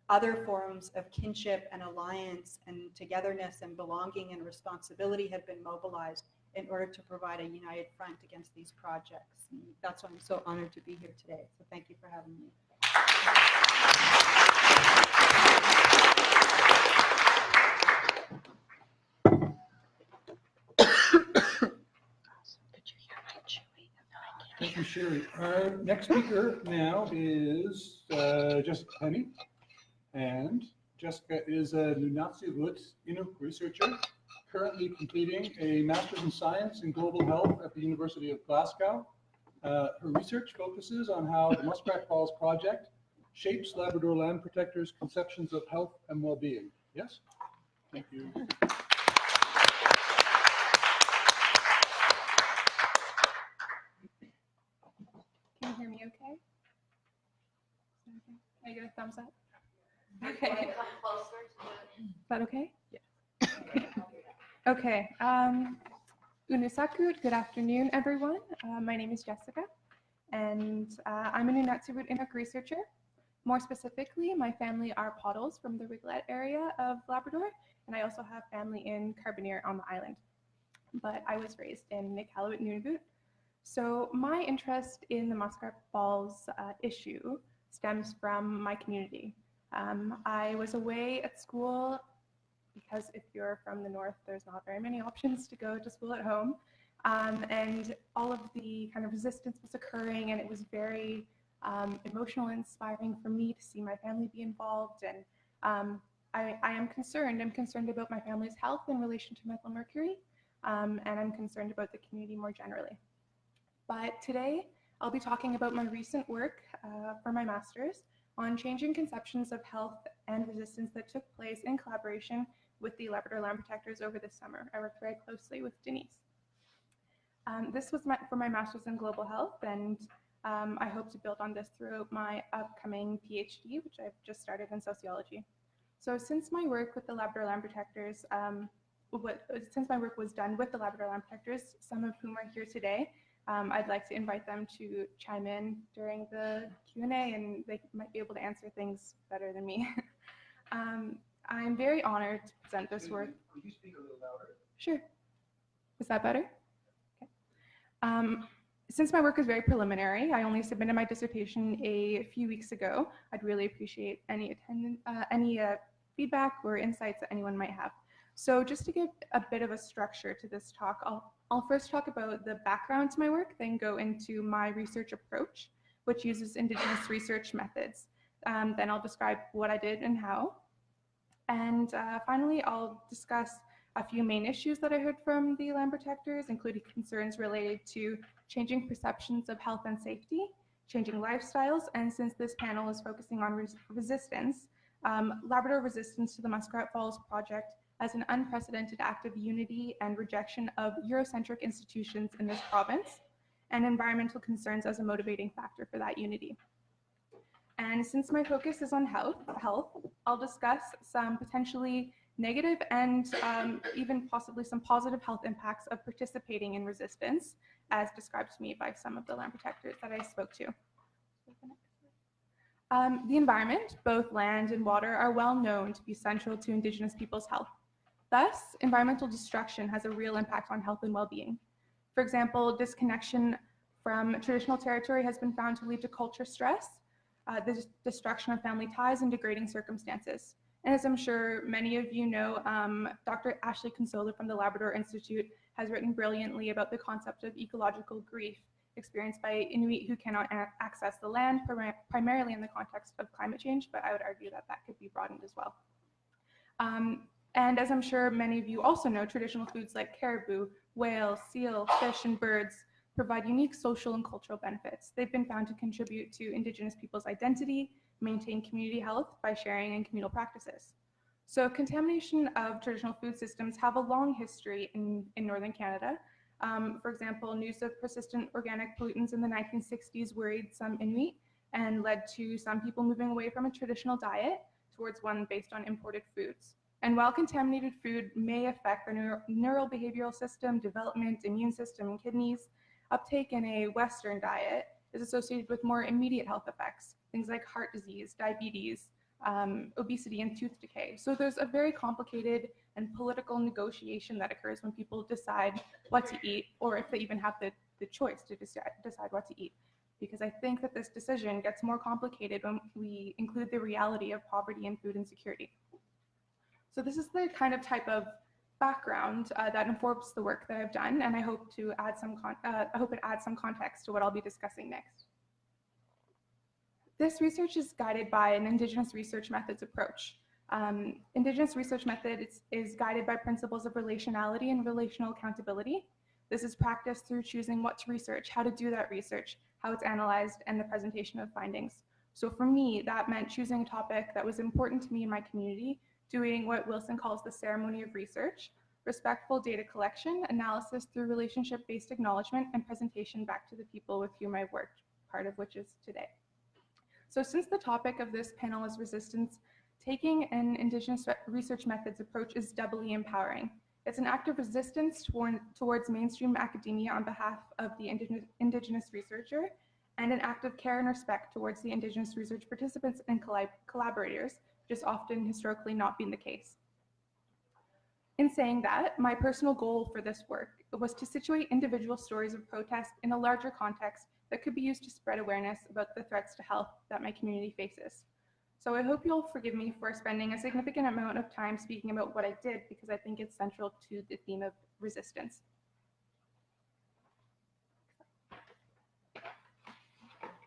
other forms of kinship and alliance and togetherness and belonging and responsibility have been mobilized in order to provide a united front against these projects. And that's why I'm so honored to be here today. So thank you for having me. Thank you, Shiri. Our next speaker now is Jessica Penney. And Jessica is a Nunavut Inuk researcher, currently completing a Master's in Science in Global Health at the University of Glasgow. Her research focuses on how the Muskrat Falls Project shapes Labrador land protectors' conceptions of health and well-being. Yes? Thank you. Can you hear me okay? Can I get a thumbs up? Okay. Is that okay? Yeah. Okay. Unisakut, good afternoon, everyone. My name is Jessica, and I'm a Nunavut Inuk researcher More specifically, my family are Pottles from the Rigolette area of Labrador, and I also have family in Carbonear on the island. But I was raised in Iqaluit, Nunavut. So my interest in the Muskrat Falls issue stems from my community. I was away at school because if you're from the north, there's not very many options to go to school at home. And all of the kind of resistance was occurring, and it was very emotional and inspiring for me to see my family be involved. And I am concerned. I'm concerned about my family's health in relation to methylmercury, and I'm concerned about the community more generally. But today, I'll be talking about my recent work for my master's on changing conceptions of health and resistance that took place in collaboration with the Labrador Land Protectors over this summer. I worked very closely with Denise. This was for my master's in global health, and I hope to build on this throughout my upcoming PhD, which I've just started in sociology. So since my work with the Labrador Land Protectors, since my work was done with the Labrador Land Protectors, some of whom are here today, I'd like to invite them to chime in during the Q&A, and they might be able to answer things better than me. I'm very honored to present this work. Could you speak a little louder? Sure. Is that better? Okay. Since my work is very preliminary, I only submitted my dissertation a few weeks ago. I'd really appreciate any feedback or insights that anyone might have. So just to give a bit of a structure to this talk, I'll first talk about the background to my work, then go into my research approach, which uses Indigenous research methods. Then I'll describe what I did and how. And finally, I'll discuss a few main issues that I heard from the land protectors, including concerns related to changing perceptions of health and safety, changing lifestyles, and since this panel is focusing on resistance, Labrador resistance to the Muskrat Falls project as an unprecedented act of unity and rejection of Eurocentric institutions in this province, and environmental concerns as a motivating factor for that unity. And since my focus is on health, I'll discuss some potentially negative and even possibly some positive health impacts of participating in resistance, as described to me by some of the land protectors that I spoke to. The environment, both land and water, are well known to be central to Indigenous peoples' health. Thus, environmental destruction has a real impact on health and well-being. For example, disconnection from traditional territory has been found to lead to culture stress, the destruction of family ties, and degrading circumstances. And as I'm sure many of you know, Dr. Ashley Consola from the Labrador Institute has written brilliantly about the concept of ecological grief experienced by Inuit who cannot access the land, primarily in the context of climate change, but I would argue that that could be broadened as well. And as I'm sure many of you also know, traditional foods like caribou, whale, seal, fish, and birds provide unique social and cultural benefits. They've been found to contribute to Indigenous people's identity, maintain community health by sharing in communal practices. So contamination of traditional food systems have a long history in Northern Canada. For example, news of persistent organic pollutants in the 1960s worried some Inuit and led to some people moving away from a traditional diet towards one based on imported foods. And while contaminated food may affect the neural behavioral system, development, immune system, and kidneys, uptake in a Western diet is associated with more immediate health effects, things like heart disease, diabetes, obesity, and tooth decay. So there's a very complicated and political negotiation that occurs when people decide what to eat, or if they even have the choice to decide what to eat. Because I think that this decision gets more complicated when we include the reality of poverty and food insecurity. So this is the kind of type of background that informs the work that I've done, and I hope it adds some context to what I'll be discussing next. This research is guided by an Indigenous research methods approach. Indigenous research method is guided by principles of relationality and relational accountability. This is practiced through choosing what to research, how to do that research, how it's analyzed, and the presentation of findings. So for me, that meant choosing a topic that was important to me and my community, doing what Wilson calls the ceremony of research, respectful data collection, analysis through relationship-based acknowledgement, and presentation back to the people with whom I've worked, part of which is today. So since the topic of this panel is resistance, taking an Indigenous research methods approach is doubly empowering. It's an act of resistance towards mainstream academia on behalf of the Indigenous researcher, and an act of care and respect towards the Indigenous research participants and collaborators, which has often historically not been the case. In saying that, my personal goal for this work was to situate individual stories of protest in a larger context that could be used to spread awareness about the threats to health that my community faces. So I hope you'll forgive me for spending a significant amount of time speaking about what I did, because I think it's central to the theme of resistance.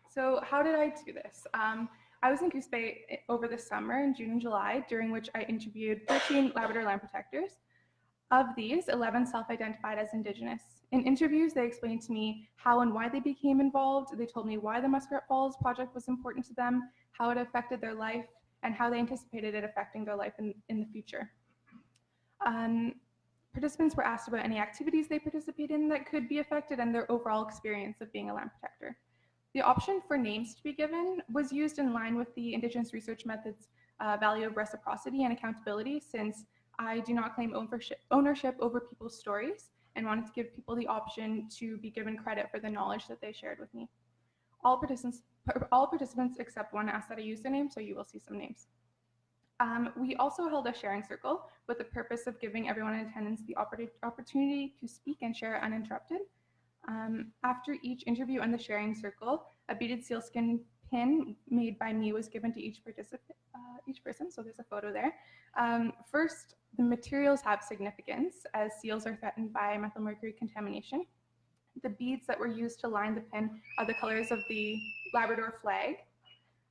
So how did I do this? I was in Goose Bay over the summer in June and July, during which I interviewed 13 Labrador land protectors. Of these, 11 self-identified as Indigenous. In interviews, they explained to me how and why they became involved. They told me why the Muskrat Falls project was important to them, how it affected their life, and how they anticipated it affecting their life in the future. Participants were asked about any activities they participate in that could be affected and their overall experience of being a land protector. The option for names to be given was used in line with the Indigenous research method's value of reciprocity and accountability, since I do not claim ownership over people's stories and wanted to give people the option to be given credit for the knowledge that they shared with me. All participants except one asked that I use their name, so you will see some names. We also held a sharing circle with the purpose of giving everyone in attendance the opportunity to speak and share uninterrupted. After each interview and the sharing circle, a beaded sealskin pin made by me was given to each person, so there's a photo there. First, the materials have significance, as seals are threatened by methylmercury contamination. The beads that were used to line the pin are the colors of the Labrador flag.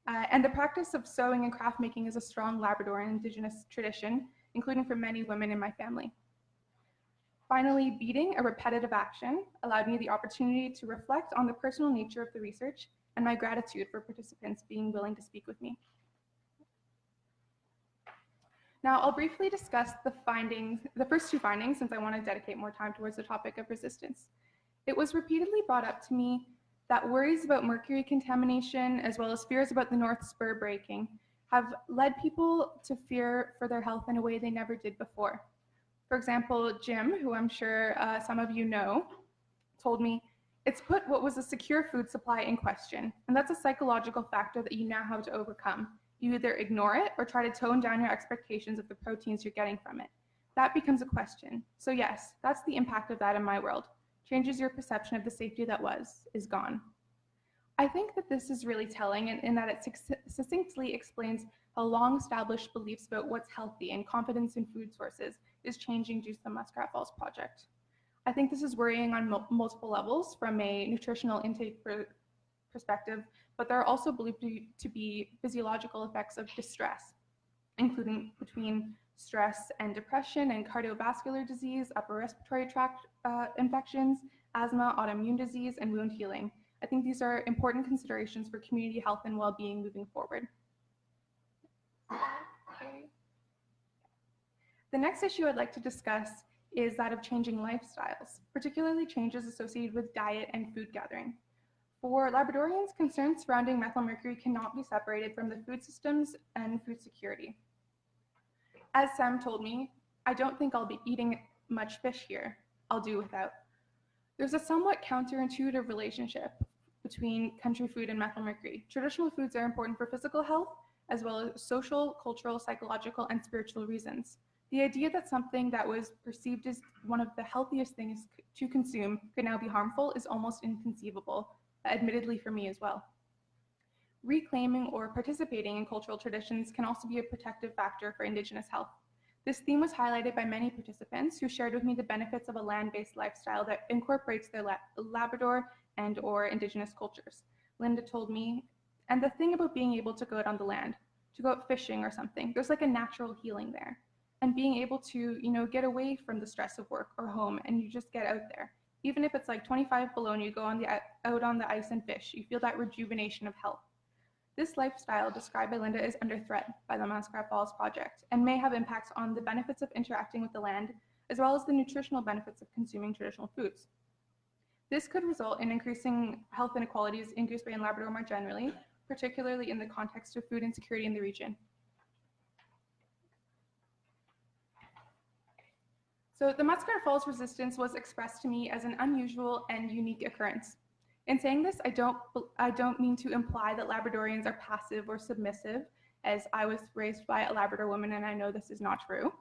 And the practice of sewing and craft making is a strong Labrador and Indigenous tradition, including for many women in my family. Finally, beading, a repetitive action, allowed me the opportunity to reflect on the personal nature of the research and my gratitude for participants being willing to speak with me. Now, I'll briefly discuss the first two findings, since I want to dedicate more time towards the topic of resistance. It was repeatedly brought up to me that worries about mercury contamination, as well as fears about the North Spur breaking, have led people to fear for their health in a way they never did before. For example, Jim, who I'm sure some of you know, told me, "It's put what was a secure food supply in question, and that's a psychological factor that you now have to overcome. You either ignore it or try to tone down your expectations of the proteins you're getting from it. That becomes a question. So yes, that's the impact of that in my world. Changes your perception of the safety that is gone." I think that this is really telling in that it succinctly explains how long-established beliefs about what's healthy and confidence in food sources is changing due to the Muskrat Falls project. I think this is worrying on multiple levels from a nutritional intake perspective, but there are also believed to be physiological effects of distress, including between stress and depression and cardiovascular disease, upper respiratory tract infections, asthma, autoimmune disease, and wound healing. I think these are important considerations for community health and well-being moving forward. Okay. The next issue I'd like to discuss is that of changing lifestyles, particularly changes associated with diet and food gathering. For Labradorians, concerns surrounding methylmercury cannot be separated from the food systems and food security. As Sam told me, "I don't think I'll be eating much fish here. I'll do without." There's a somewhat counterintuitive relationship between country food and methylmercury. Traditional foods are important for physical health, as well as social, cultural, psychological, and spiritual reasons. The idea that something that was perceived as one of the healthiest things to consume could now be harmful is almost inconceivable, admittedly for me as well. Reclaiming or participating in cultural traditions can also be a protective factor for Indigenous health. This theme was highlighted by many participants who shared with me the benefits of a land-based lifestyle that incorporates their Labrador and/or Indigenous cultures. Linda told me, "And the thing about being able to go out on the land, to go out fishing or something, there's like a natural healing there. And being able to, get away from the stress of work or home, and you just get out there. Even if it's like 25 below and you go out on the ice and fish, you feel that rejuvenation of health." This lifestyle described by Linda is under threat by the Muskrat Falls project and may have impacts on the benefits of interacting with the land, as well as the nutritional benefits of consuming traditional foods. This could result in increasing health inequalities in Goose Bay and Labrador more generally, particularly in the context of food insecurity in the region. So the Muskrat Falls resistance was expressed to me as an unusual and unique occurrence. In saying this, I don't mean to imply that Labradorians are passive or submissive, as I was raised by a Labrador woman and I know this is not true.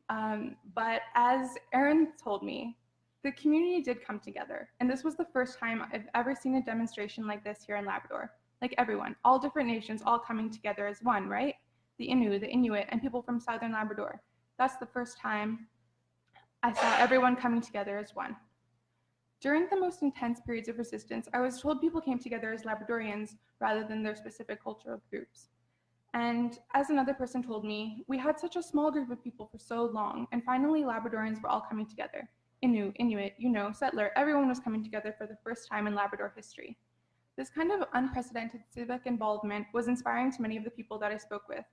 But as Erin told me, the community did come together, and this was the first time I've ever seen a demonstration like this here in Labrador. Like everyone, all different nations all coming together as one, right? The Innu, the Inuit, and people from Southern Labrador. That's the first time I saw everyone coming together as one. During the most intense periods of resistance, I was told people came together as Labradorians rather than their specific cultural groups. And as another person told me, we had such a small group of people for so long, and finally Labradorians were all coming together. Innu, Inuit, settler, everyone was coming together for the first time in Labrador history. This kind of unprecedented civic involvement was inspiring to many of the people that I spoke with,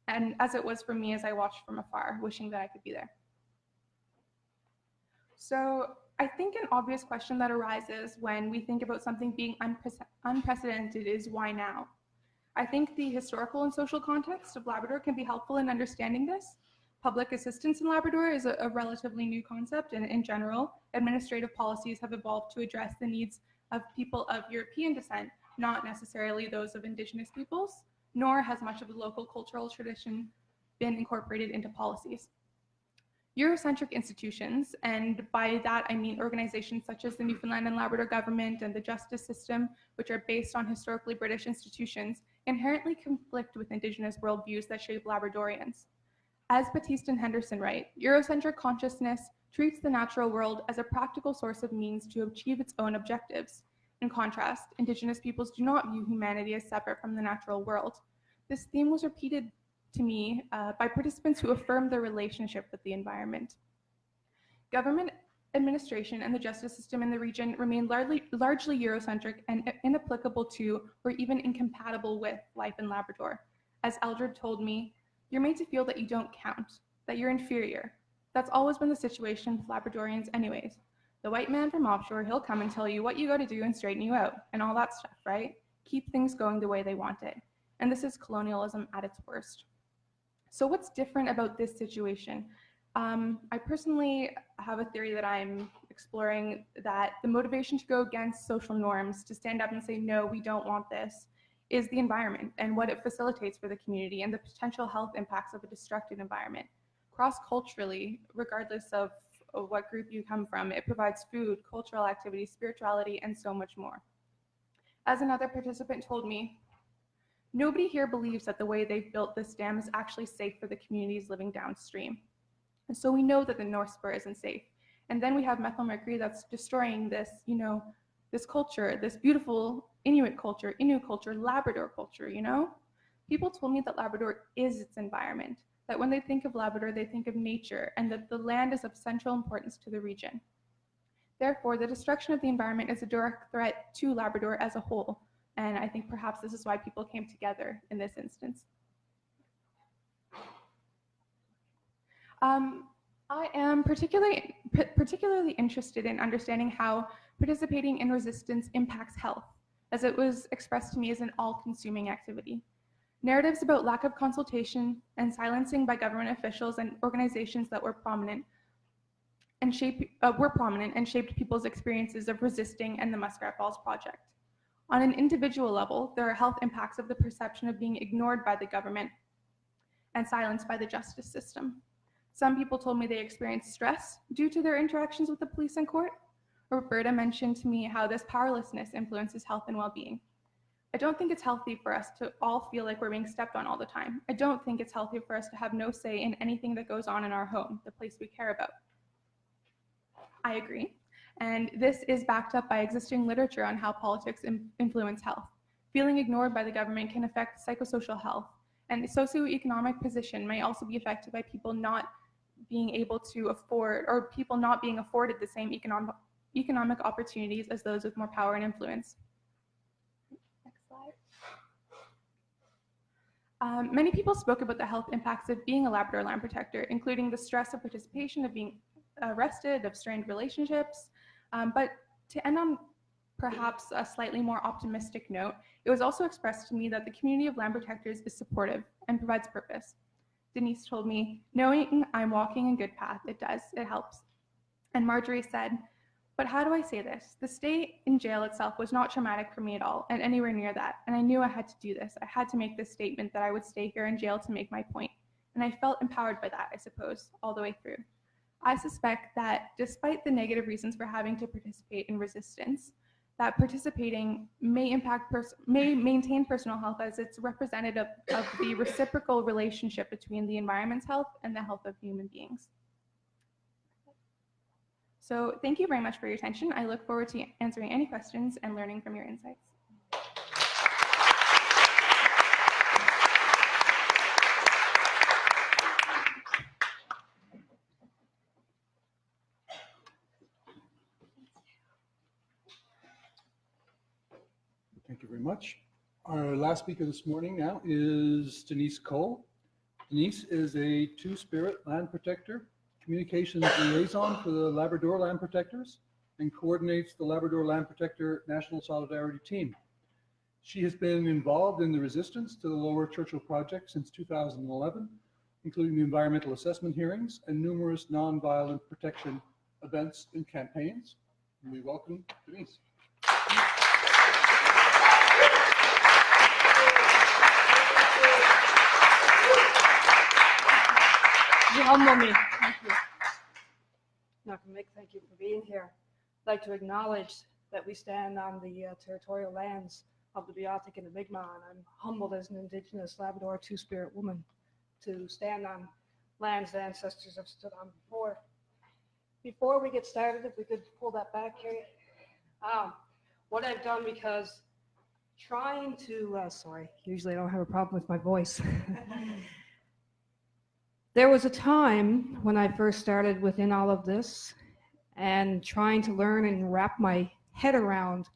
and as it was for me as I watched from afar, wishing that I could be there. So I think an obvious question that arises when we think about something being unprecedented is why now? I think the historical and social context of Labrador can be helpful in understanding this. Public assistance in Labrador is a relatively new concept, and in general, administrative policies have evolved to address the needs of people of European descent, not necessarily those of Indigenous peoples, nor has much of the local cultural tradition been incorporated into policies. Eurocentric institutions, and by that I mean organizations such as the Newfoundland and Labrador government and the justice system, which are based on historically British institutions, inherently conflict with Indigenous worldviews that shape Labradorians. As Batiste and Henderson write, Eurocentric consciousness treats the natural world as a practical source of means to achieve its own objectives. In contrast, Indigenous peoples do not view humanity as separate from the natural world. This theme was repeated to me by participants who affirmed their relationship with the environment. Government administration and the justice system in the region remain largely Eurocentric and inapplicable to or even incompatible with life in Labrador. As Eldred told me, you're made to feel that you don't count, that you're inferior. That's always been the situation with Labradorians anyways. The white man from offshore, he'll come and tell you what you got to do and straighten you out and all that stuff, right? Keep things going the way they want it. And this is colonialism at its worst. So what's different about this situation? I personally have a theory that I'm exploring, that the motivation to go against social norms, to stand up and say, no, we don't want this, is the environment and what it facilitates for the community and the potential health impacts of a destructive environment. Cross-culturally, regardless of what group you come from, it provides food, cultural activities, spirituality, and so much more. As another participant told me, nobody here believes that the way they've built this dam is actually safe for the communities living downstream. And so we know that the North Spur isn't safe. And then we have methyl mercury that's destroying this, this culture, this beautiful Inuit culture, Innu culture, Labrador culture, People told me that Labrador is its environment, that when they think of Labrador, they think of nature, and that the land is of central importance to the region. Therefore, the destruction of the environment is a direct threat to Labrador as a whole. And I think perhaps this is why people came together in this instance. I am particularly interested in understanding how participating in resistance impacts health, as it was expressed to me as an all-consuming activity. Narratives about lack of consultation and silencing by government officials and organizations that were prominent and shaped people's experiences of resisting and the Muskrat Falls Project. On an individual level, there are health impacts of the perception of being ignored by the government and silenced by the justice system. Some people told me they experienced stress due to their interactions with the police and court. Roberta mentioned to me how this powerlessness influences health and well-being. I don't think it's healthy for us to all feel like we're being stepped on all the time. I don't think it's healthy for us to have no say in anything that goes on in our home, the place we care about. I agree. And this is backed up by existing literature on how politics influence health. Feeling ignored by the government can affect psychosocial health, and socioeconomic position may also be affected by people not being able to afford, or people not being afforded the same economic opportunities as those with more power and influence. Next slide. Many people spoke about the health impacts of being a Labrador land protector, including the stress of participation, of being arrested, of strained relationships. But to end on perhaps a slightly more optimistic note, it was also expressed to me that the community of land protectors is supportive and provides purpose. Denise told me, knowing I'm walking a good path, it does, it helps. And Marjorie said, But how do I say this? The stay in jail itself was not traumatic for me at all, and anywhere near that. And I knew I had to do this. I had to make this statement that I would stay here in jail to make my point. And I felt empowered by that, I suppose, all the way through. I suspect that despite the negative reasons for having to participate in resistance, that participating may maintain personal health as it's representative of the reciprocal relationship between the environment's health and the health of human beings. So thank you very much for your attention. I look forward to answering any questions and learning from your insights. Thank you very much. Our last speaker this morning now is Denise Cole. Denise is a two-spirit land protector, communications liaison for the Labrador Land Protectors, and coordinates the Labrador Land Protector National Solidarity Team. She has been involved in the resistance to the Lower Churchill Project since 2011, including the environmental assessment hearings and numerous nonviolent protection events and campaigns. And we welcome Denise. You humble me. Thank you. Dr. Mick, thank you for being here. I'd like to acknowledge that we stand on the territorial lands of the Beothuk and the Mi'kmaq, and I'm humbled as an Indigenous Labrador two-spirit woman to stand on lands that ancestors have stood on before. Before we get started, if we could pull that back here. What I've done, because trying to, sorry, usually I don't have a problem with my voice. There was a time when I first started within all of this and trying to learn and wrap my head around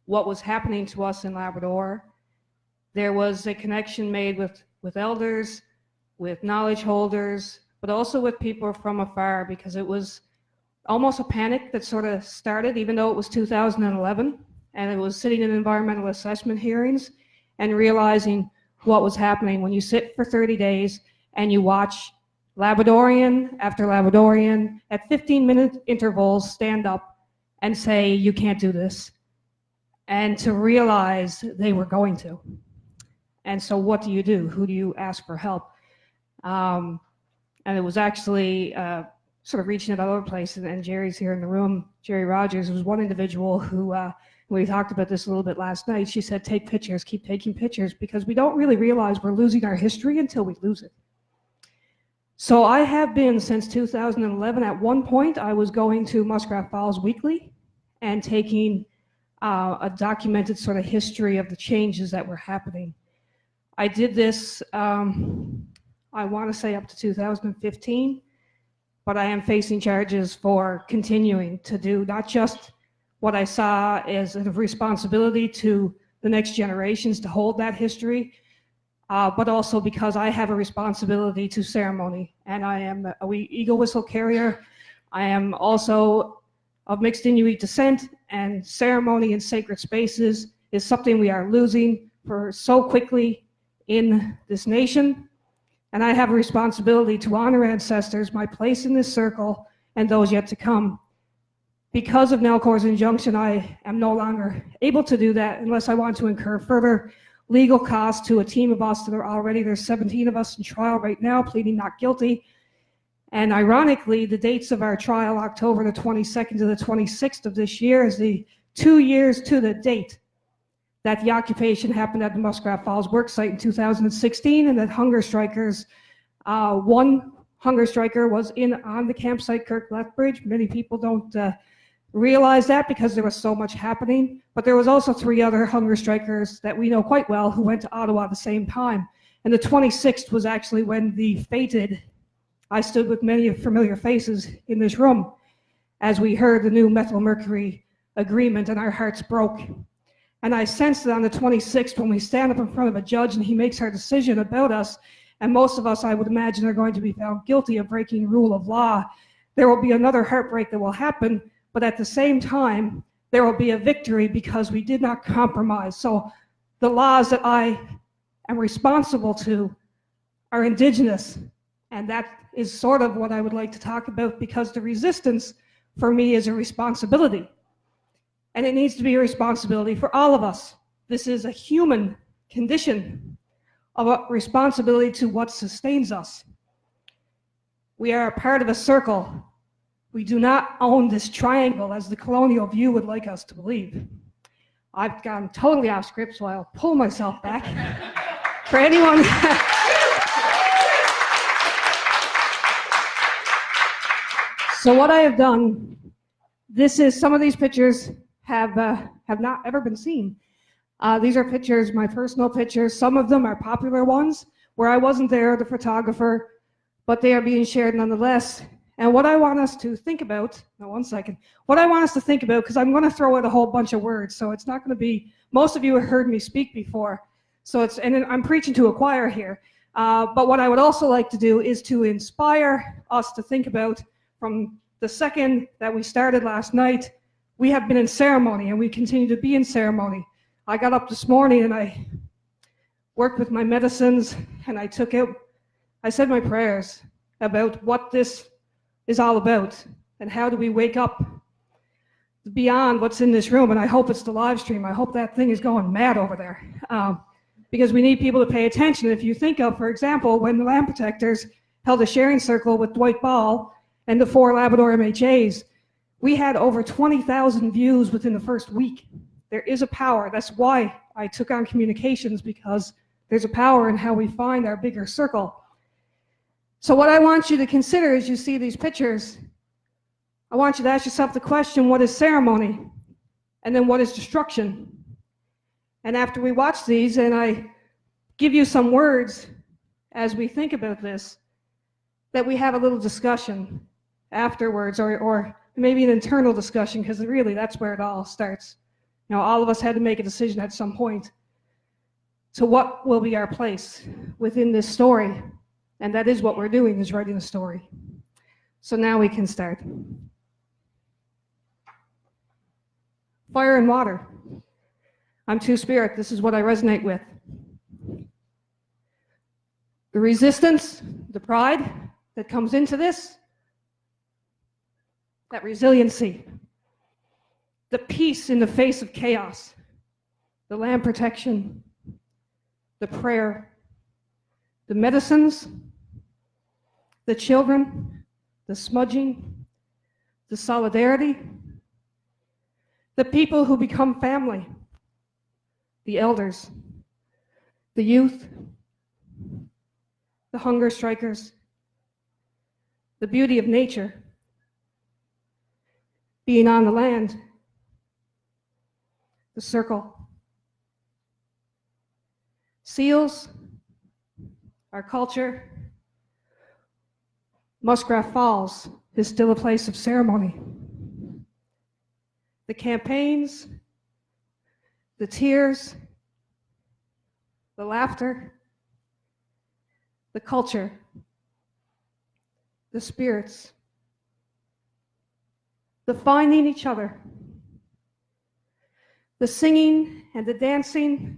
what was happening to us in Labrador. There was a connection made with elders, with knowledge holders, but also with people from afar, because it was almost a panic that sort of started, even though it was 2011, and it was sitting in environmental assessment hearings and realizing what was happening when you sit for 30 days and you watch Labradorian after Labradorian at 15-minute intervals stand up and say, you can't do this, and to realize they were going to. And so what do you do? Who do you ask for help? And it was actually sort of reaching out other places, and Jerry's here in the room. Jerry Rogers was one individual who, we talked about this a little bit last night. She said, take pictures, keep taking pictures, because we don't really realize we're losing our history until we lose it. So I have been since 2011. At one point, I was going to Muskrat Falls weekly and taking a documented sort of history of the changes that were happening. I did this, I want to say up to 2015, but I am facing charges for continuing to do not just what I saw as a responsibility to the next generations to hold that history, but also because I have a responsibility to ceremony, and I am a eagle whistle carrier. I am also of mixed Inuit descent, and ceremony in sacred spaces is something we are losing for so quickly in this nation. And I have a responsibility to honor ancestors, my place in this circle, and those yet to come. Because of Nalcor's injunction, I am no longer able to do that unless I want to incur further legal costs to a team of us that are already, there's 17 of us in trial right now, pleading not guilty. And ironically, the dates of our trial, October the 22nd to the 26th of this year, is the 2 years to the date that the occupation happened at the Muskrat Falls worksite in 2016, and that hunger strikers, one hunger striker was on the campsite, Kirk Lethbridge. Many people don't realize that because there was so much happening, but there was also 3 other hunger strikers that we know quite well who went to Ottawa at the same time. And the 26th was actually when the fated, I stood with many familiar faces in this room as we heard the new methyl mercury agreement, and our hearts broke. And I sensed that on the 26th, when we stand up in front of a judge and he makes our decision about us, and most of us, I would imagine, are going to be found guilty of breaking rule of law, there will be another heartbreak that will happen. But at the same time, there will be a victory because we did not compromise. So the laws that I am responsible to are Indigenous. And that is sort of what I would like to talk about, because the resistance for me is a responsibility. And it needs to be a responsibility for all of us. This is a human condition of a responsibility to what sustains us. We are a part of a circle. We do not own this triangle as the colonial view would like us to believe. I've gone totally off script, so I'll pull myself back. For anyone. So what I have done, some of these pictures have not ever been seen. These are pictures, my personal pictures. Some of them are popular ones where I wasn't there, the photographer, but they are being shared nonetheless. And what I want us to think about, what I want us to think about, because I'm going to throw out a whole bunch of words, so it's not going to be, most of you have heard me speak before, and I'm preaching to a choir here. But what I would also like to do is to inspire us to think about, from the second that we started last night, we have been in ceremony and we continue to be in ceremony. I got up this morning and I worked with my medicines and I said my prayers about what this is all about and how do we wake up beyond what's in this room. And I hope it's the live stream. I hope that thing is going mad over there, because we need people to pay attention. If you think of, for example, when the Land Protectors held a sharing circle with Dwight Ball and the 4 Labrador MHAs, we had over 20,000 views within the first week. There is a power. That's why I took on communications, because there's a power in how we find our bigger circle. So what I want you to consider as you see these pictures, I want you to ask yourself the question, what is ceremony? And then what is destruction? And after we watch these and I give you some words as we think about this, that we have a little discussion afterwards, or maybe an internal discussion, because really that's where it all starts. You know, all of us had to make a decision at some point to what will be our place within this story. And that is what we're doing, is writing a story. So now we can start. Fire and water. I'm Two-Spirit. This is what I resonate with. The resistance, the pride that comes into this, that resiliency, the peace in the face of chaos, the land protection, the prayer, the medicines, the children, the smudging, the solidarity, the people who become family, the elders, the youth, the hunger strikers, the beauty of nature, being on the land, the circle, seals, our culture. Muskrat Falls is still a place of ceremony. The campaigns, the tears, the laughter, the culture, the spirits, the finding each other, the singing and the dancing,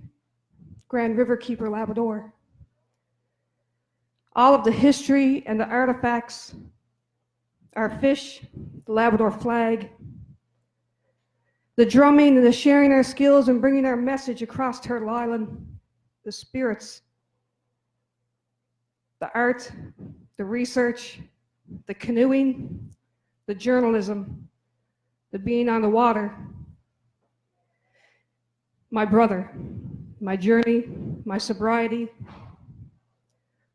Grand River Keeper Labrador, all of the history and the artifacts, our fish, the Labrador flag, the drumming and the sharing our skills and bringing our message across Turtle Island, the spirits, the art, the research, the canoeing, the journalism, the being on the water, my brother, my journey, my sobriety,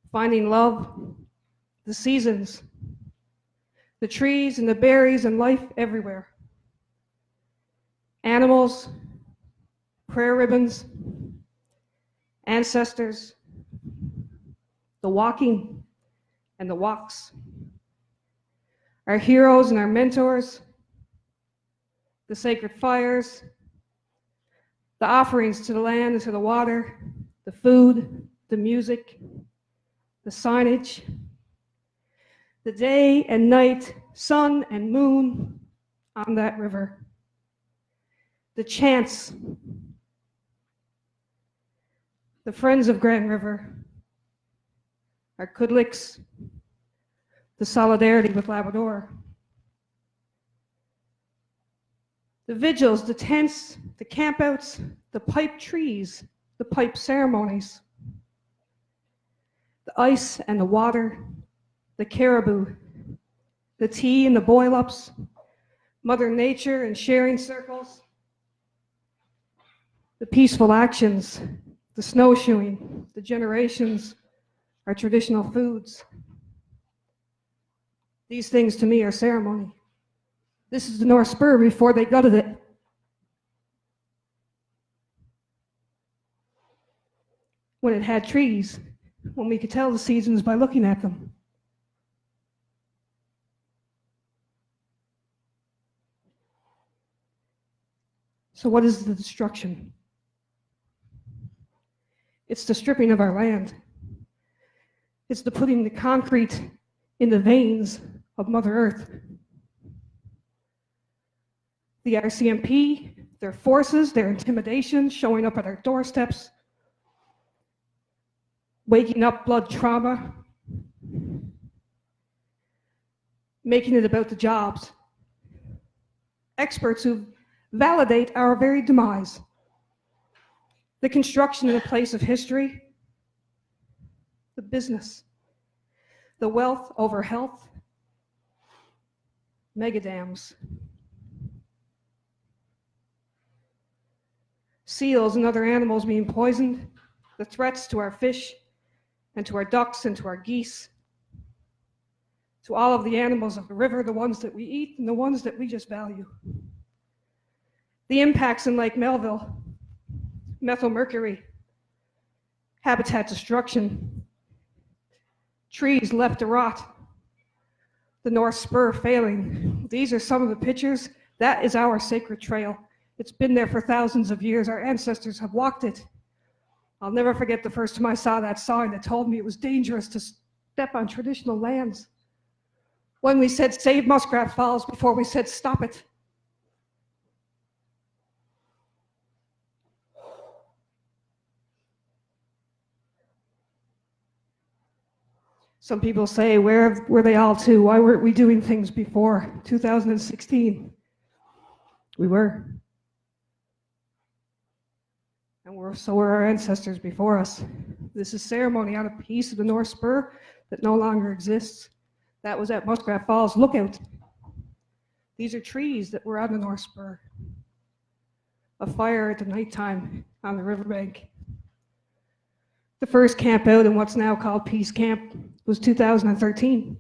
finding love, the seasons, the trees and the berries and life everywhere, animals, prayer ribbons, ancestors, the walking and the walks, our heroes and our mentors, the sacred fires, the offerings to the land and to the water, the food, the music, the signage, the day and night, sun and moon on that river, the chants, the friends of Grand River, our Kudliks, the solidarity with Labrador, The vigils, the tents, the campouts, the pipe trees, the pipe ceremonies, the ice and the water, the caribou, the tea and the boil-ups, Mother Nature and sharing circles, the peaceful actions, the snowshoeing, the generations, our traditional foods. These things to me are ceremony. This is the North Spur before they gutted it. When it had trees, when we could tell the seasons by looking at them. So what is the destruction? It's the stripping of our land. It's the putting the concrete in the veins of Mother Earth. The RCMP, their forces, their intimidation, showing up at our doorsteps, waking up blood trauma, making it about the jobs. Experts who validate our very demise. The construction in a place of history, the business, the wealth over health, megadams. Seals and other animals being poisoned, the threats to our fish and to our ducks and to our geese, to all of the animals of the river, the ones that we eat and the ones that we just value. The impacts in Lake Melville, methyl mercury, habitat destruction, trees left to rot, the North Spur failing. These are some of the pictures. That is our sacred trail. It's been there for thousands of years. Our ancestors have walked it. I'll never forget the first time I saw that sign that told me it was dangerous to step on traditional lands. When we said save Muskrat Falls before we said stop it. Some people say, where were they all to? Why weren't we doing things before 2016? We were. And so were our ancestors before us. This is ceremony on a piece of the North Spur that no longer exists. That was at Muskrat Falls Lookout. These are trees that were on the North Spur. A fire at the nighttime on the riverbank. The first camp out in what's now called Peace Camp was 2013.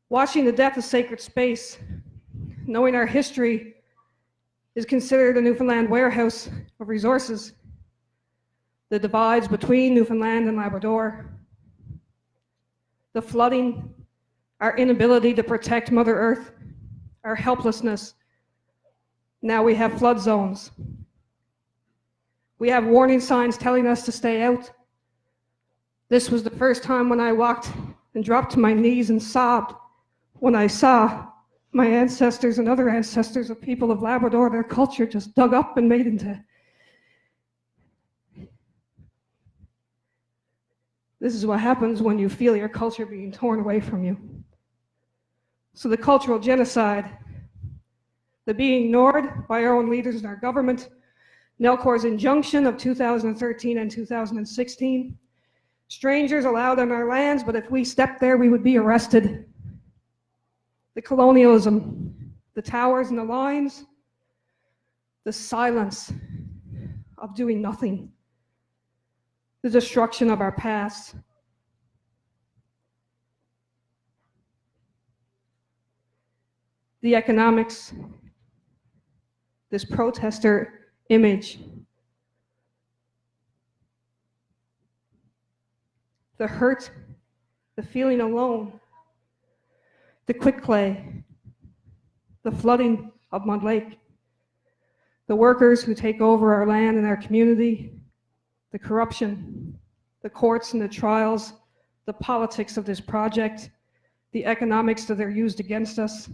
Watching the death of sacred space, knowing our history is considered a Newfoundland warehouse of resources. The divides between Newfoundland and Labrador, the flooding, our inability to protect Mother Earth, our helplessness. Now we have flood zones. We have warning signs telling us to stay out. This was the first time when I walked and dropped to my knees and sobbed when I saw my ancestors and other ancestors of people of Labrador, their culture just dug up and made into. This is what happens when you feel your culture being torn away from you. So the cultural genocide, the being ignored by our own leaders in our government, Nelcor's injunction of 2013 and 2016, strangers allowed on our lands, but if we stepped there, we would be arrested. The colonialism, the towers and the lines, the silence of doing nothing, the destruction of our past. The economics, this protester image, the hurt, the feeling alone, the quitclay, the flooding of Mud Lake, the workers who take over our land and our community, the corruption, the courts and the trials, the politics of this project, the economics that are used against us.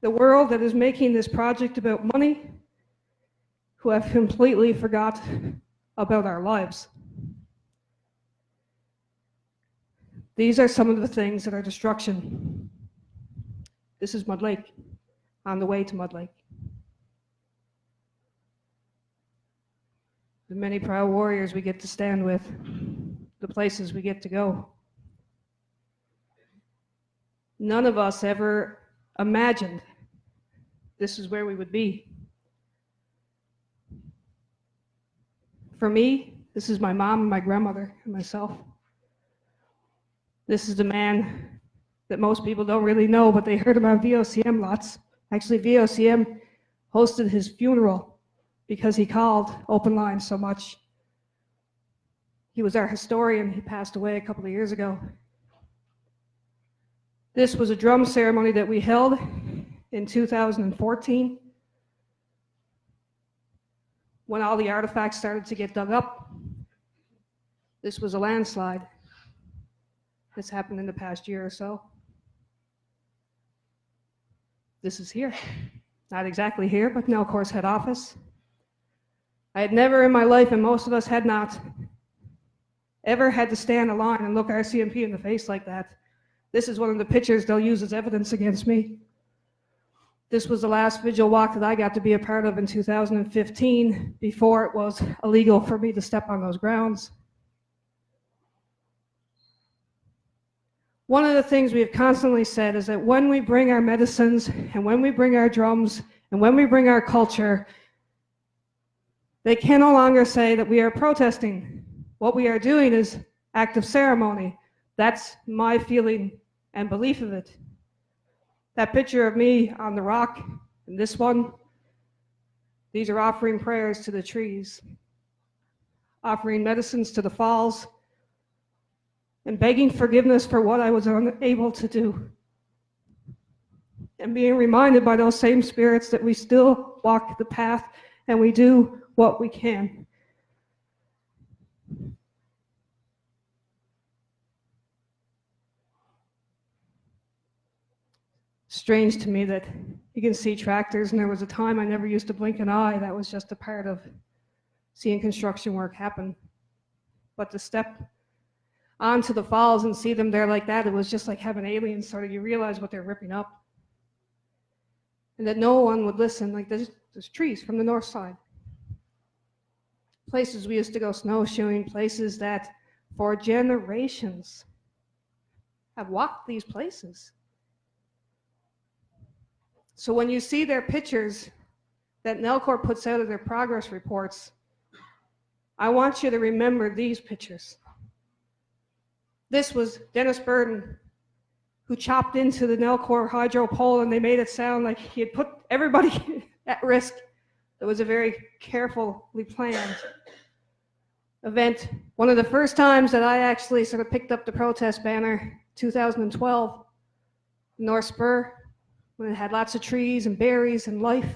The world that is making this project about money, who have completely forgot about our lives. These are some of the things that are destruction. This is Mud Lake, on the way to Mud Lake. The many proud warriors we get to stand with, the places we get to go. None of us ever imagined this is where we would be. For me, this is my mom and my grandmother and myself. This is the man that most people don't really know, but they heard him on VOCM lots. Actually, VOCM hosted his funeral because he called Open Line so much. He was our historian. He passed away a couple of years ago. This was a drum ceremony that we held in 2014 when all the artifacts started to get dug up. This was a landslide. This happened in the past year or so. This is here. Not exactly here, but Nelcor's head office. I had never in my life, and most of us had not, ever had to stand in line and look RCMP in the face like that. This is one of the pictures they'll use as evidence against me. This was the last vigil walk that I got to be a part of in 2015, before it was illegal for me to step on those grounds. One of the things we have constantly said is that when we bring our medicines, and when we bring our drums, and when we bring our culture, they can no longer say that we are protesting. What we are doing is active ceremony. That's my feeling and belief of it. That picture of me on the rock, and this one, these are offering prayers to the trees, offering medicines to the falls, and begging forgiveness for what I was unable to do. And being reminded by those same spirits that we still walk the path and we do what we can. Strange to me that you can see tractors, and there was a time I never used to blink an eye. That was just a part of seeing construction work happen. But to step onto the falls and see them there like that, it was just like having aliens sort of, you realize what they're ripping up. And that no one would listen. Like there's trees from the north side. Places we used to go snowshoeing, places that for generations have walked these places. So when you see their pictures that Nelcor puts out of their progress reports, I want you to remember these pictures. This was Dennis Burden, who chopped into the Nelcor hydro pole, and they made it sound like he had put everybody at risk. It was a very carefully planned event. One of the first times that I actually sort of picked up the protest banner, 2012, North Spur, when it had lots of trees and berries and life.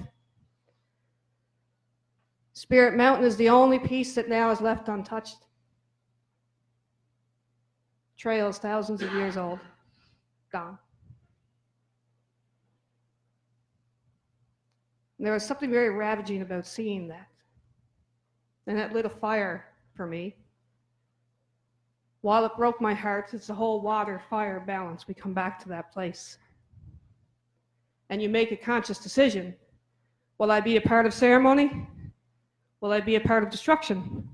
Spirit Mountain is the only piece that now is left untouched. Trails thousands of years old, gone. And there was something very ravaging about seeing that. And it lit a fire for me. While it broke my heart, it's the whole water-fire balance. We come back to that place. And you make a conscious decision. Will I be a part of ceremony? Will I be a part of destruction?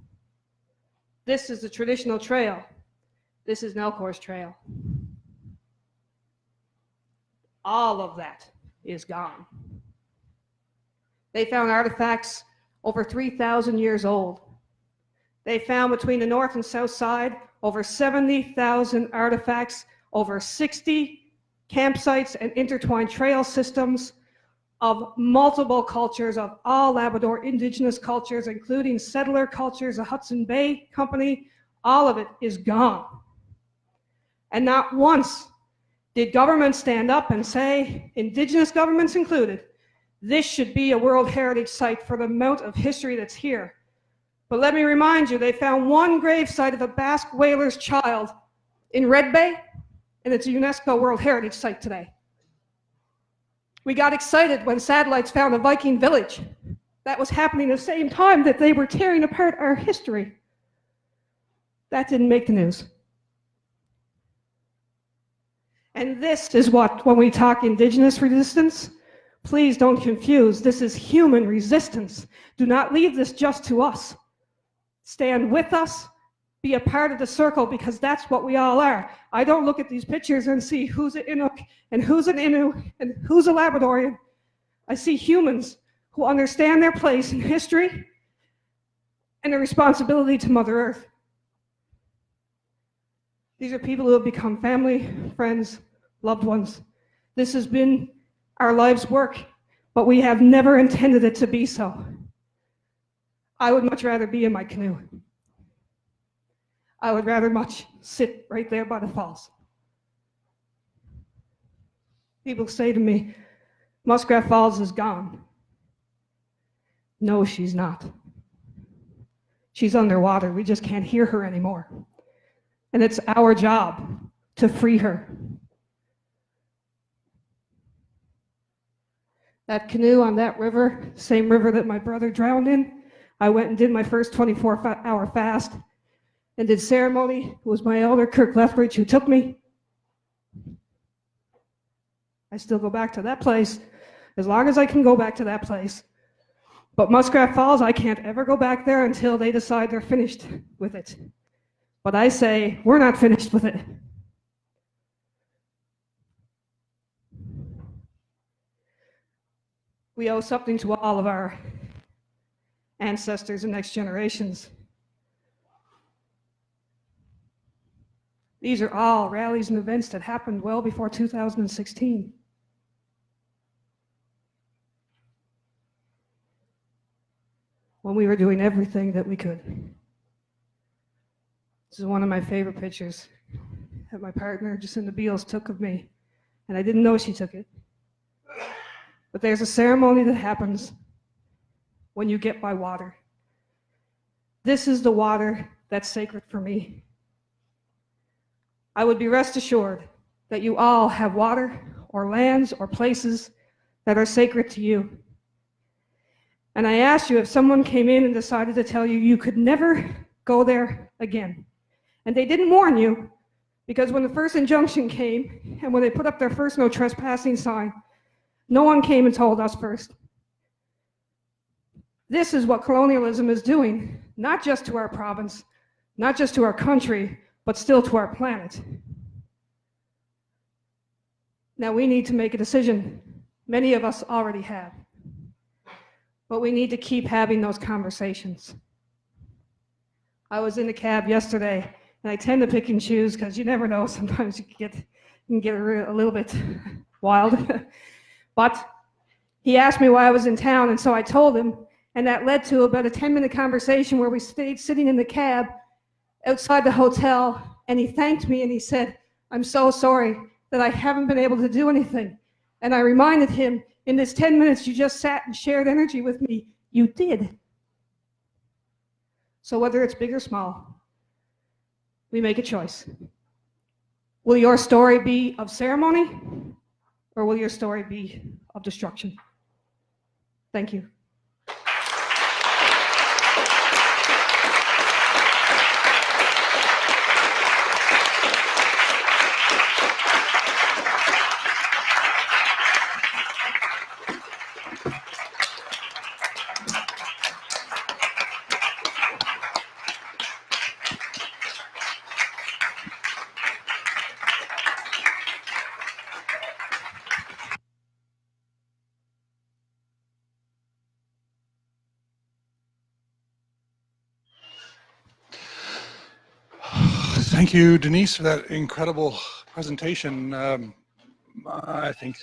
This is the traditional trail. This is Nelcor's trail. All of that is gone. They found artifacts over 3,000 years old. They found between the north and south side over 70,000 artifacts, over 60 campsites and intertwined trail systems of multiple cultures, of all Labrador Indigenous cultures, including settler cultures, the Hudson Bay Company. All of it is gone. And not once did governments stand up and say, Indigenous governments included, this should be a World Heritage Site for the amount of history that's here. But let me remind you, they found one gravesite of a Basque whaler's child in Red Bay, and it's a UNESCO World Heritage Site today. We got excited when satellites found a Viking village. That was happening at the same time that they were tearing apart our history. That didn't make the news. And this is what, when we talk Indigenous resistance, please don't confuse. This is human resistance. Do not leave this just to us. Stand with us, be a part of the circle, because that's what we all are. I don't look at these pictures and see who's an Inuk and who's an Innu and who's a Labradorian. I see humans who understand their place in history and their responsibility to Mother Earth. These are people who have become family, friends, loved ones. This has been our life's work, but we have never intended it to be so. I would much rather be in my canoe. I would rather much sit right there by the falls. People say to me, Muskrat Falls is gone. No, she's not. She's underwater. We just can't hear her anymore. And it's our job to free her. That canoe on that river, same river that my brother drowned in, I went and did my first 24-hour fast and did ceremony. It was my elder, Kirk Lethbridge, who took me. I still go back to that place as long as I can go back to that place. But Muskrat Falls, I can't ever go back there until they decide they're finished with it. But I say, we're not finished with it. We owe something to all of our ancestors and next generations. These are all rallies and events that happened well before 2016. When we were doing everything that we could. This is one of my favorite pictures that my partner, Jacinda Beals, took of me. And I didn't know she took it. But there's a ceremony that happens when you get by water. This is the water that's sacred for me. I would be rest assured that you all have water or lands or places that are sacred to you. And I asked you if someone came in and decided to tell you you could never go there again. And they didn't warn you, because when the first injunction came and when they put up their first no trespassing sign, no one came and told us first. This is what colonialism is doing, not just to our province, not just to our country, but still to our planet. Now we need to make a decision. Many of us already have. But we need to keep having those conversations. I was in a cab yesterday, and I tend to pick and choose because you never know, sometimes you can get a little bit wild. But he asked me why I was in town, and so I told him, and that led to about a 10-minute conversation where we stayed sitting in the cab outside the hotel, and he thanked me and he said, I'm so sorry that I haven't been able to do anything. And I reminded him, in this 10 minutes you just sat and shared energy with me, you did. So whether it's big or small, we make a choice. Will your story be of ceremony, or will your story be of destruction? Thank you. Thank you, Denise, for that incredible presentation. I think.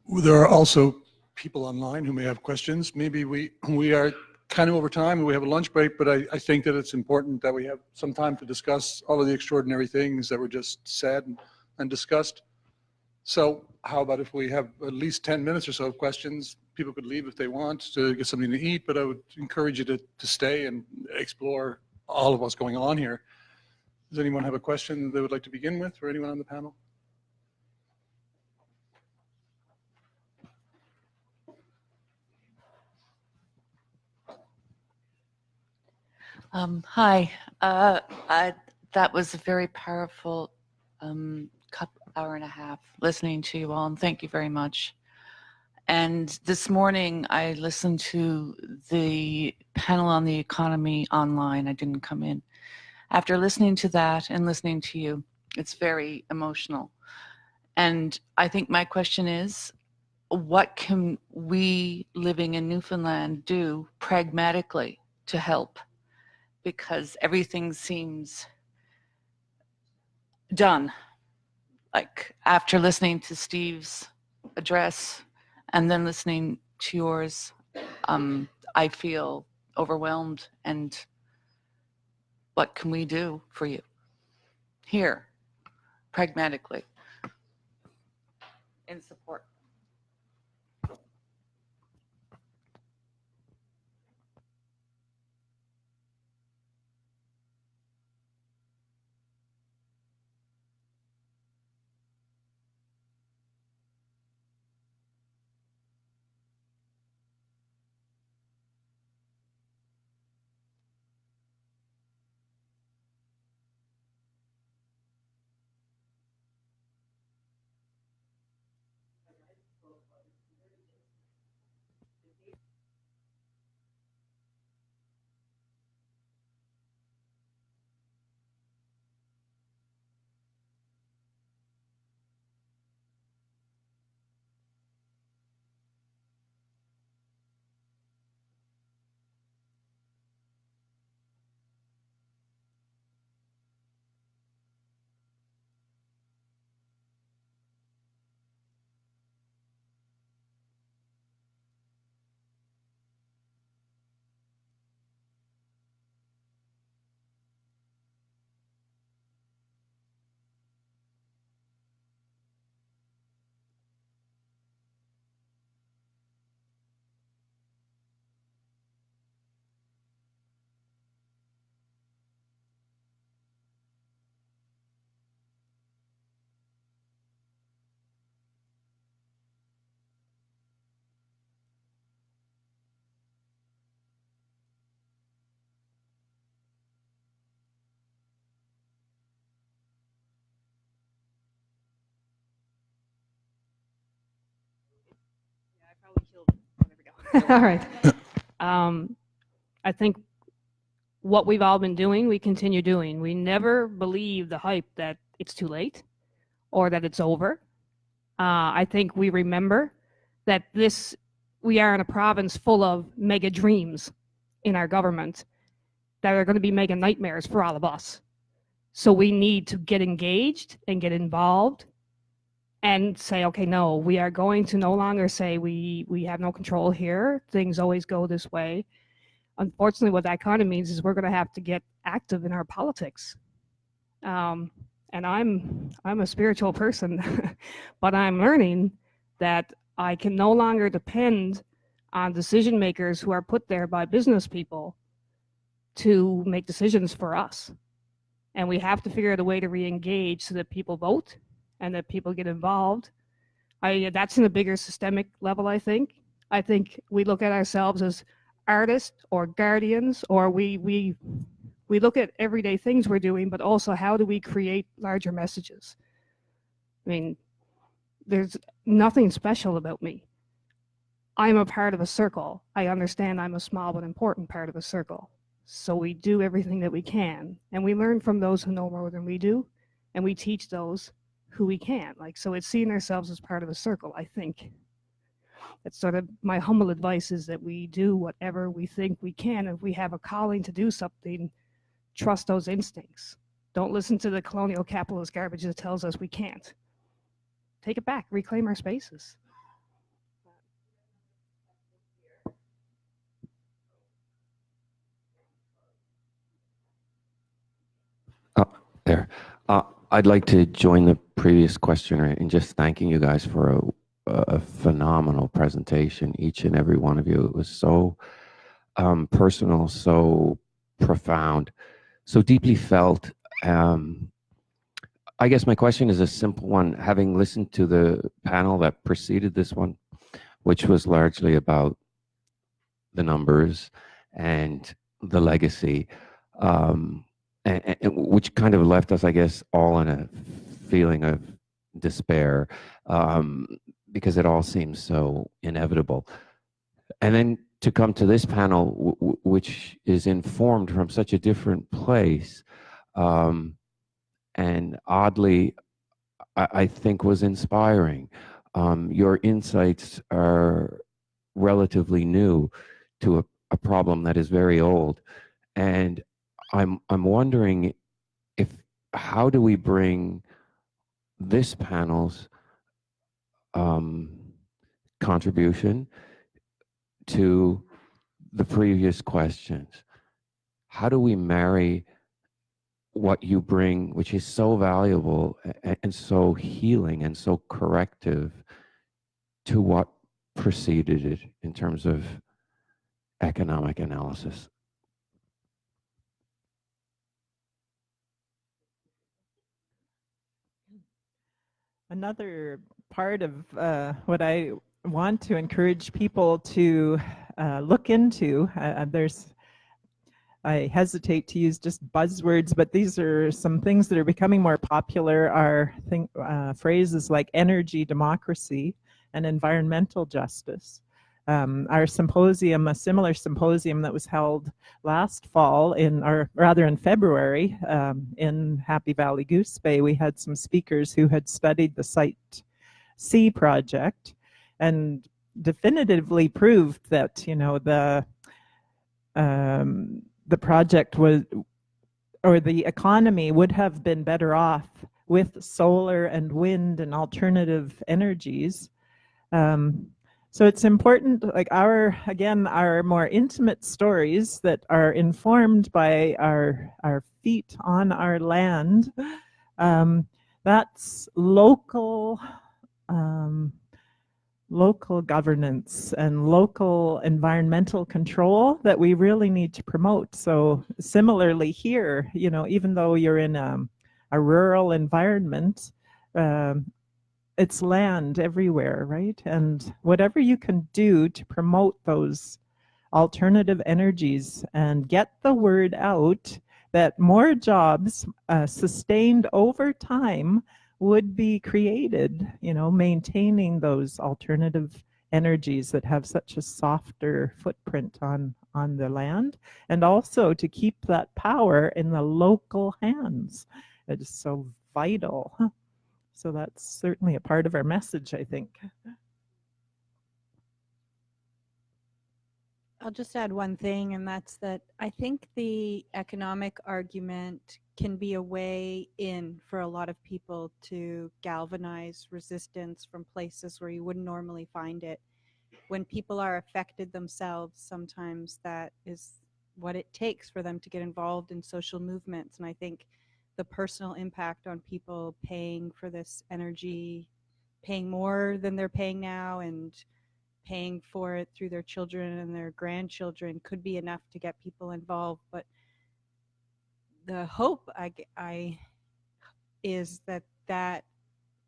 There are also people online who may have questions. Maybe we are kind of over time and we have a lunch break, but I think that it's important that we have some time to discuss all of the extraordinary things that were just said and discussed. So how about if we have at least 10 minutes or so of questions? People could leave if they want to get something to eat, but I would encourage you to stay and explore all of what's going on here. Does anyone have a question they would like to begin with, or anyone on the panel? Hi, that was a very powerful hour and a half listening to you all, and thank you very much. And this morning I listened to the panel on the economy online. I didn't come in. After listening to that and listening to you, it's very emotional. And I think my question is, what can we living in Newfoundland do pragmatically to help? Because everything seems done. Like after listening to Steve's address and then listening to yours, I feel overwhelmed. And what can we do for you here, pragmatically, in support? All right. I think what we've all been doing, we continue doing. We never believe the hype that it's too late or that it's over. I think we remember that we are in a province full of mega dreams in our government that are going to be mega nightmares for all of us. So we need to get engaged and get involved and say, okay, no, we are going to no longer say we have no control here. Things always go this way. Unfortunately, what that kind of means is we're going to have to get active in our politics. And I'm a spiritual person, but I'm learning that I can no longer depend on decision makers who are put there by business people to make decisions for us. And we have to figure out a way to re-engage so that people vote and that people get involved. That's in a bigger systemic level, I think. I think we look at ourselves as artists or guardians, or we look at everyday things we're doing, but also how do we create larger messages? I mean, there's nothing special about me. I'm a part of a circle. I understand I'm a small but important part of a circle. So we do everything that we can, and we learn from those who know more than we do, and we teach those who we can't. Like, so it's seeing ourselves as part of a circle, I think. That's sort of my humble advice, is that we do whatever we think we can. If we have a calling to do something, trust those instincts. Don't listen to the colonial capitalist garbage that tells us we can't. Take it back, reclaim our spaces. There. I'd like to join the previous questioner in just thanking you guys for a phenomenal presentation, each and every one of you. It was so personal, so profound, so deeply felt. I guess my question is a simple one. Having listened to the panel that preceded this one, which was largely about the numbers and the legacy, and which kind of left us, I guess, all in a feeling of despair, because it all seems so inevitable. And then to come to this panel, which is informed from such a different place, and oddly, I think was inspiring. Your insights are relatively new to a problem that is very old, and I'm wondering how do we bring this panel's contribution to the previous questions? How do we marry what you bring, which is so valuable and so healing and so corrective, to what preceded it in terms of economic analysis? Another part of what I want to encourage people to look into, I hesitate to use just buzzwords, but these are some things that are becoming more popular, are phrases like energy democracy and environmental justice. Our symposium, a similar symposium that was held last fall or rather in February, in Happy Valley Goose Bay, we had some speakers who had studied the Site C project and definitively proved that, you know, the project was, or the economy would have been better off with solar and wind and alternative energies. So it's important, like our more intimate stories that are informed by our feet on our land. That's local governance and local environmental control that we really need to promote. So similarly here, you know, even though you're in a rural environment, it's land everywhere, right? And whatever you can do to promote those alternative energies and get the word out that more jobs sustained over time would be created, you know, maintaining those alternative energies that have such a softer footprint on the land, and also to keep that power in the local hands. It is so vital. So that's certainly a part of our message, I think. I'll just add one thing, and that's that I think the economic argument can be a way in for a lot of people to galvanize resistance from places where you wouldn't normally find it. When people are affected themselves, sometimes that is what it takes for them to get involved in social movements. And I think the personal impact on people paying for this energy, paying more than they're paying now and paying for it through their children and their grandchildren could be enough to get people involved. But the hope I is that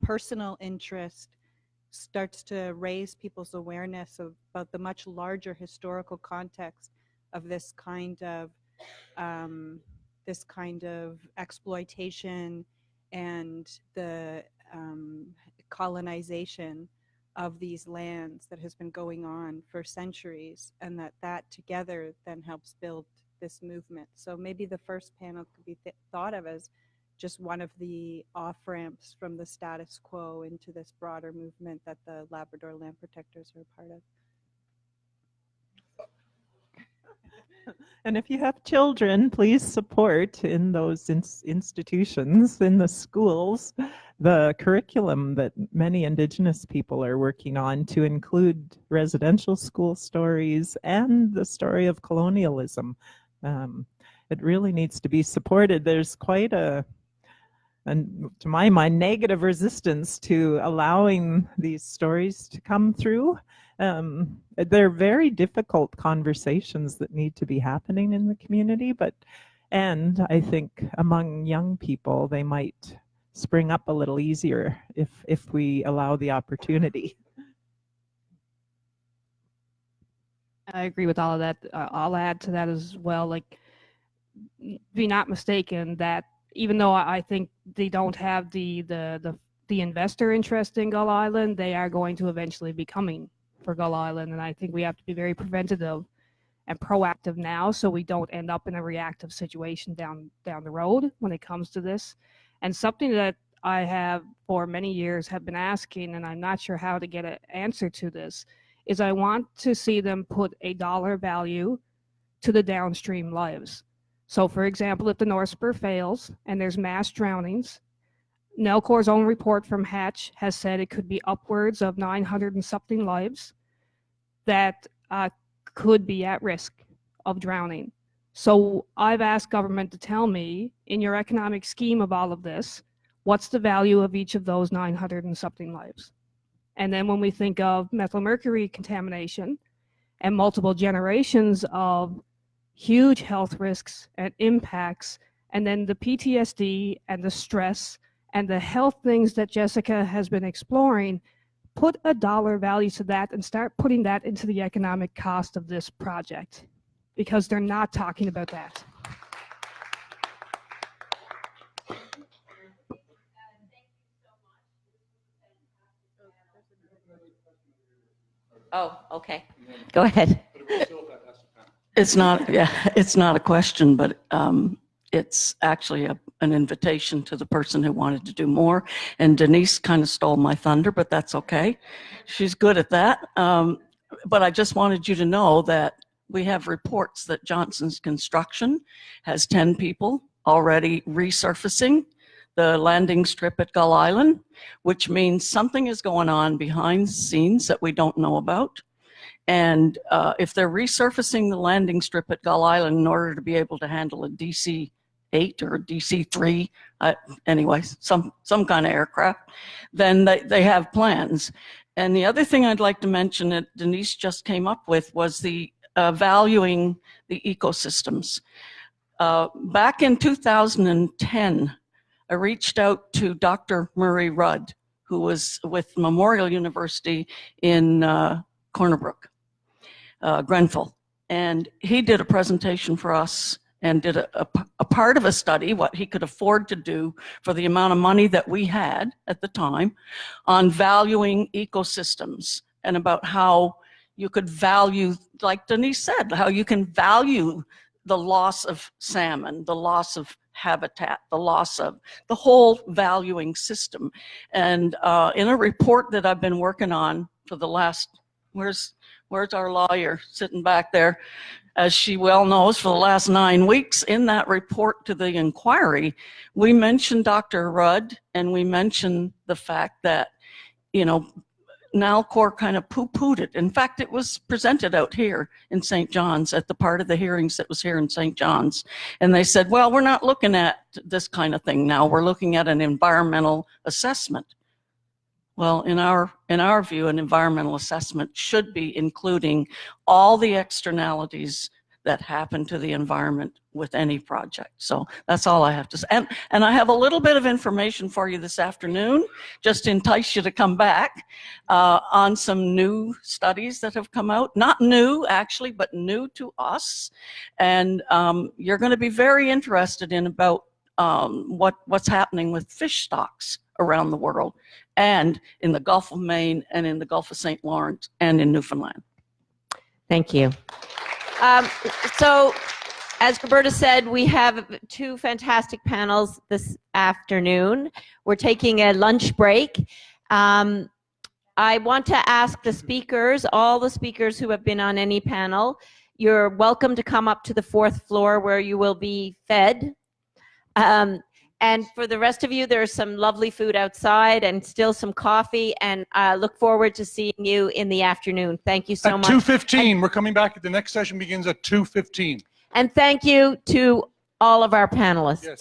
personal interest starts to raise people's awareness about the much larger historical context of this kind of exploitation and the colonization of these lands that has been going on for centuries, and that together then helps build this movement. So maybe the first panel could be thought of as just one of the off-ramps from the status quo into this broader movement that the Labrador Land Protectors are a part of. And if you have children, please support in those institutions, in the schools, the curriculum that many Indigenous people are working on to include residential school stories and the story of colonialism. It really needs to be supported. There's quite and to my mind, negative resistance to allowing these stories to come through. They're very difficult conversations that need to be happening in the community, and I think among young people, they might spring up a little easier if we allow the opportunity. I agree with all of that. I'll add to that as well. Like, be not mistaken that even though I think they don't have the investor interest in Gull Island, they are going to eventually be coming for Gull Island, and I think we have to be very preventative and proactive now, so we don't end up in a reactive situation down the road when it comes to this. And something that I have for many years have been asking, and I'm not sure how to get an answer to this, is I want to see them put a dollar value to the downstream lives. So for example, if the North Spur fails and there's mass drownings, Nelcor's own report from Hatch has said it could be upwards of 900 and something lives that could be at risk of drowning. So I've asked government to tell me, in your economic scheme of all of this, what's the value of each of those 900 and something lives? And then when we think of methyl mercury contamination and multiple generations of huge health risks and impacts, and then the PTSD and the stress and the health things that Jessica has been exploring, put a dollar value to that and start putting that into the economic cost of this project, because they're not talking about that. Oh, okay. Go ahead. It's not a question, but it's actually an invitation to the person who wanted to do more. And Denise kind of stole my thunder, but that's okay. She's good at that. But I just wanted you to know that we have reports that Johnson's Construction has 10 people already resurfacing the landing strip at Gull Island, which means something is going on behind the scenes that we don't know about. And if they're resurfacing the landing strip at Gull Island in order to be able to handle a DC-8 or a DC-3, anyway, some kind of aircraft, then they have plans. And the other thing I'd like to mention that Denise just came up with was the valuing the ecosystems. Back in 2010, I reached out to Dr. Murray Rudd, who was with Memorial University in Corner Brook, Grenfell. And he did a presentation for us and did a part of a study, what he could afford to do for the amount of money that we had at the time, on valuing ecosystems and about how you could value, like Denise said, how you can value the loss of salmon, the loss of habitat, the loss of the whole valuing system. And in a report that I've been working on for the last, where's our lawyer sitting back there? As she well knows, for the last 9 weeks, in that report to the inquiry, we mentioned Dr. Rudd, and we mentioned the fact that, you know, Nalcor kind of poo-pooed it. In fact, it was presented out here in St. John's at the part of the hearings that was here in St. John's. And they said, well, we're not looking at this kind of thing now. We're looking at an environmental assessment. Well, in our view, an environmental assessment should be including all the externalities that happen to the environment with any project. So that's all I have to say. And I have a little bit of information for you this afternoon, just to entice you to come back, on some new studies that have come out. Not new, actually, but new to us. And you're going to be very interested in about what's happening with fish stocks around the world, and in the Gulf of Maine, and in the Gulf of St. Lawrence, and in Newfoundland. Thank you. So as Roberta said, we have two fantastic panels this afternoon. We're taking a lunch break. I want to ask the speakers, all the speakers who have been on any panel, you're welcome to come up to the 4th floor where you will be fed. And for the rest of you, there's some lovely food outside and still some coffee, and I look forward to seeing you in the afternoon. Thank you so at much. 2:15. We're coming back. The next session begins at 2:15. And thank you to all of our panelists. Yes.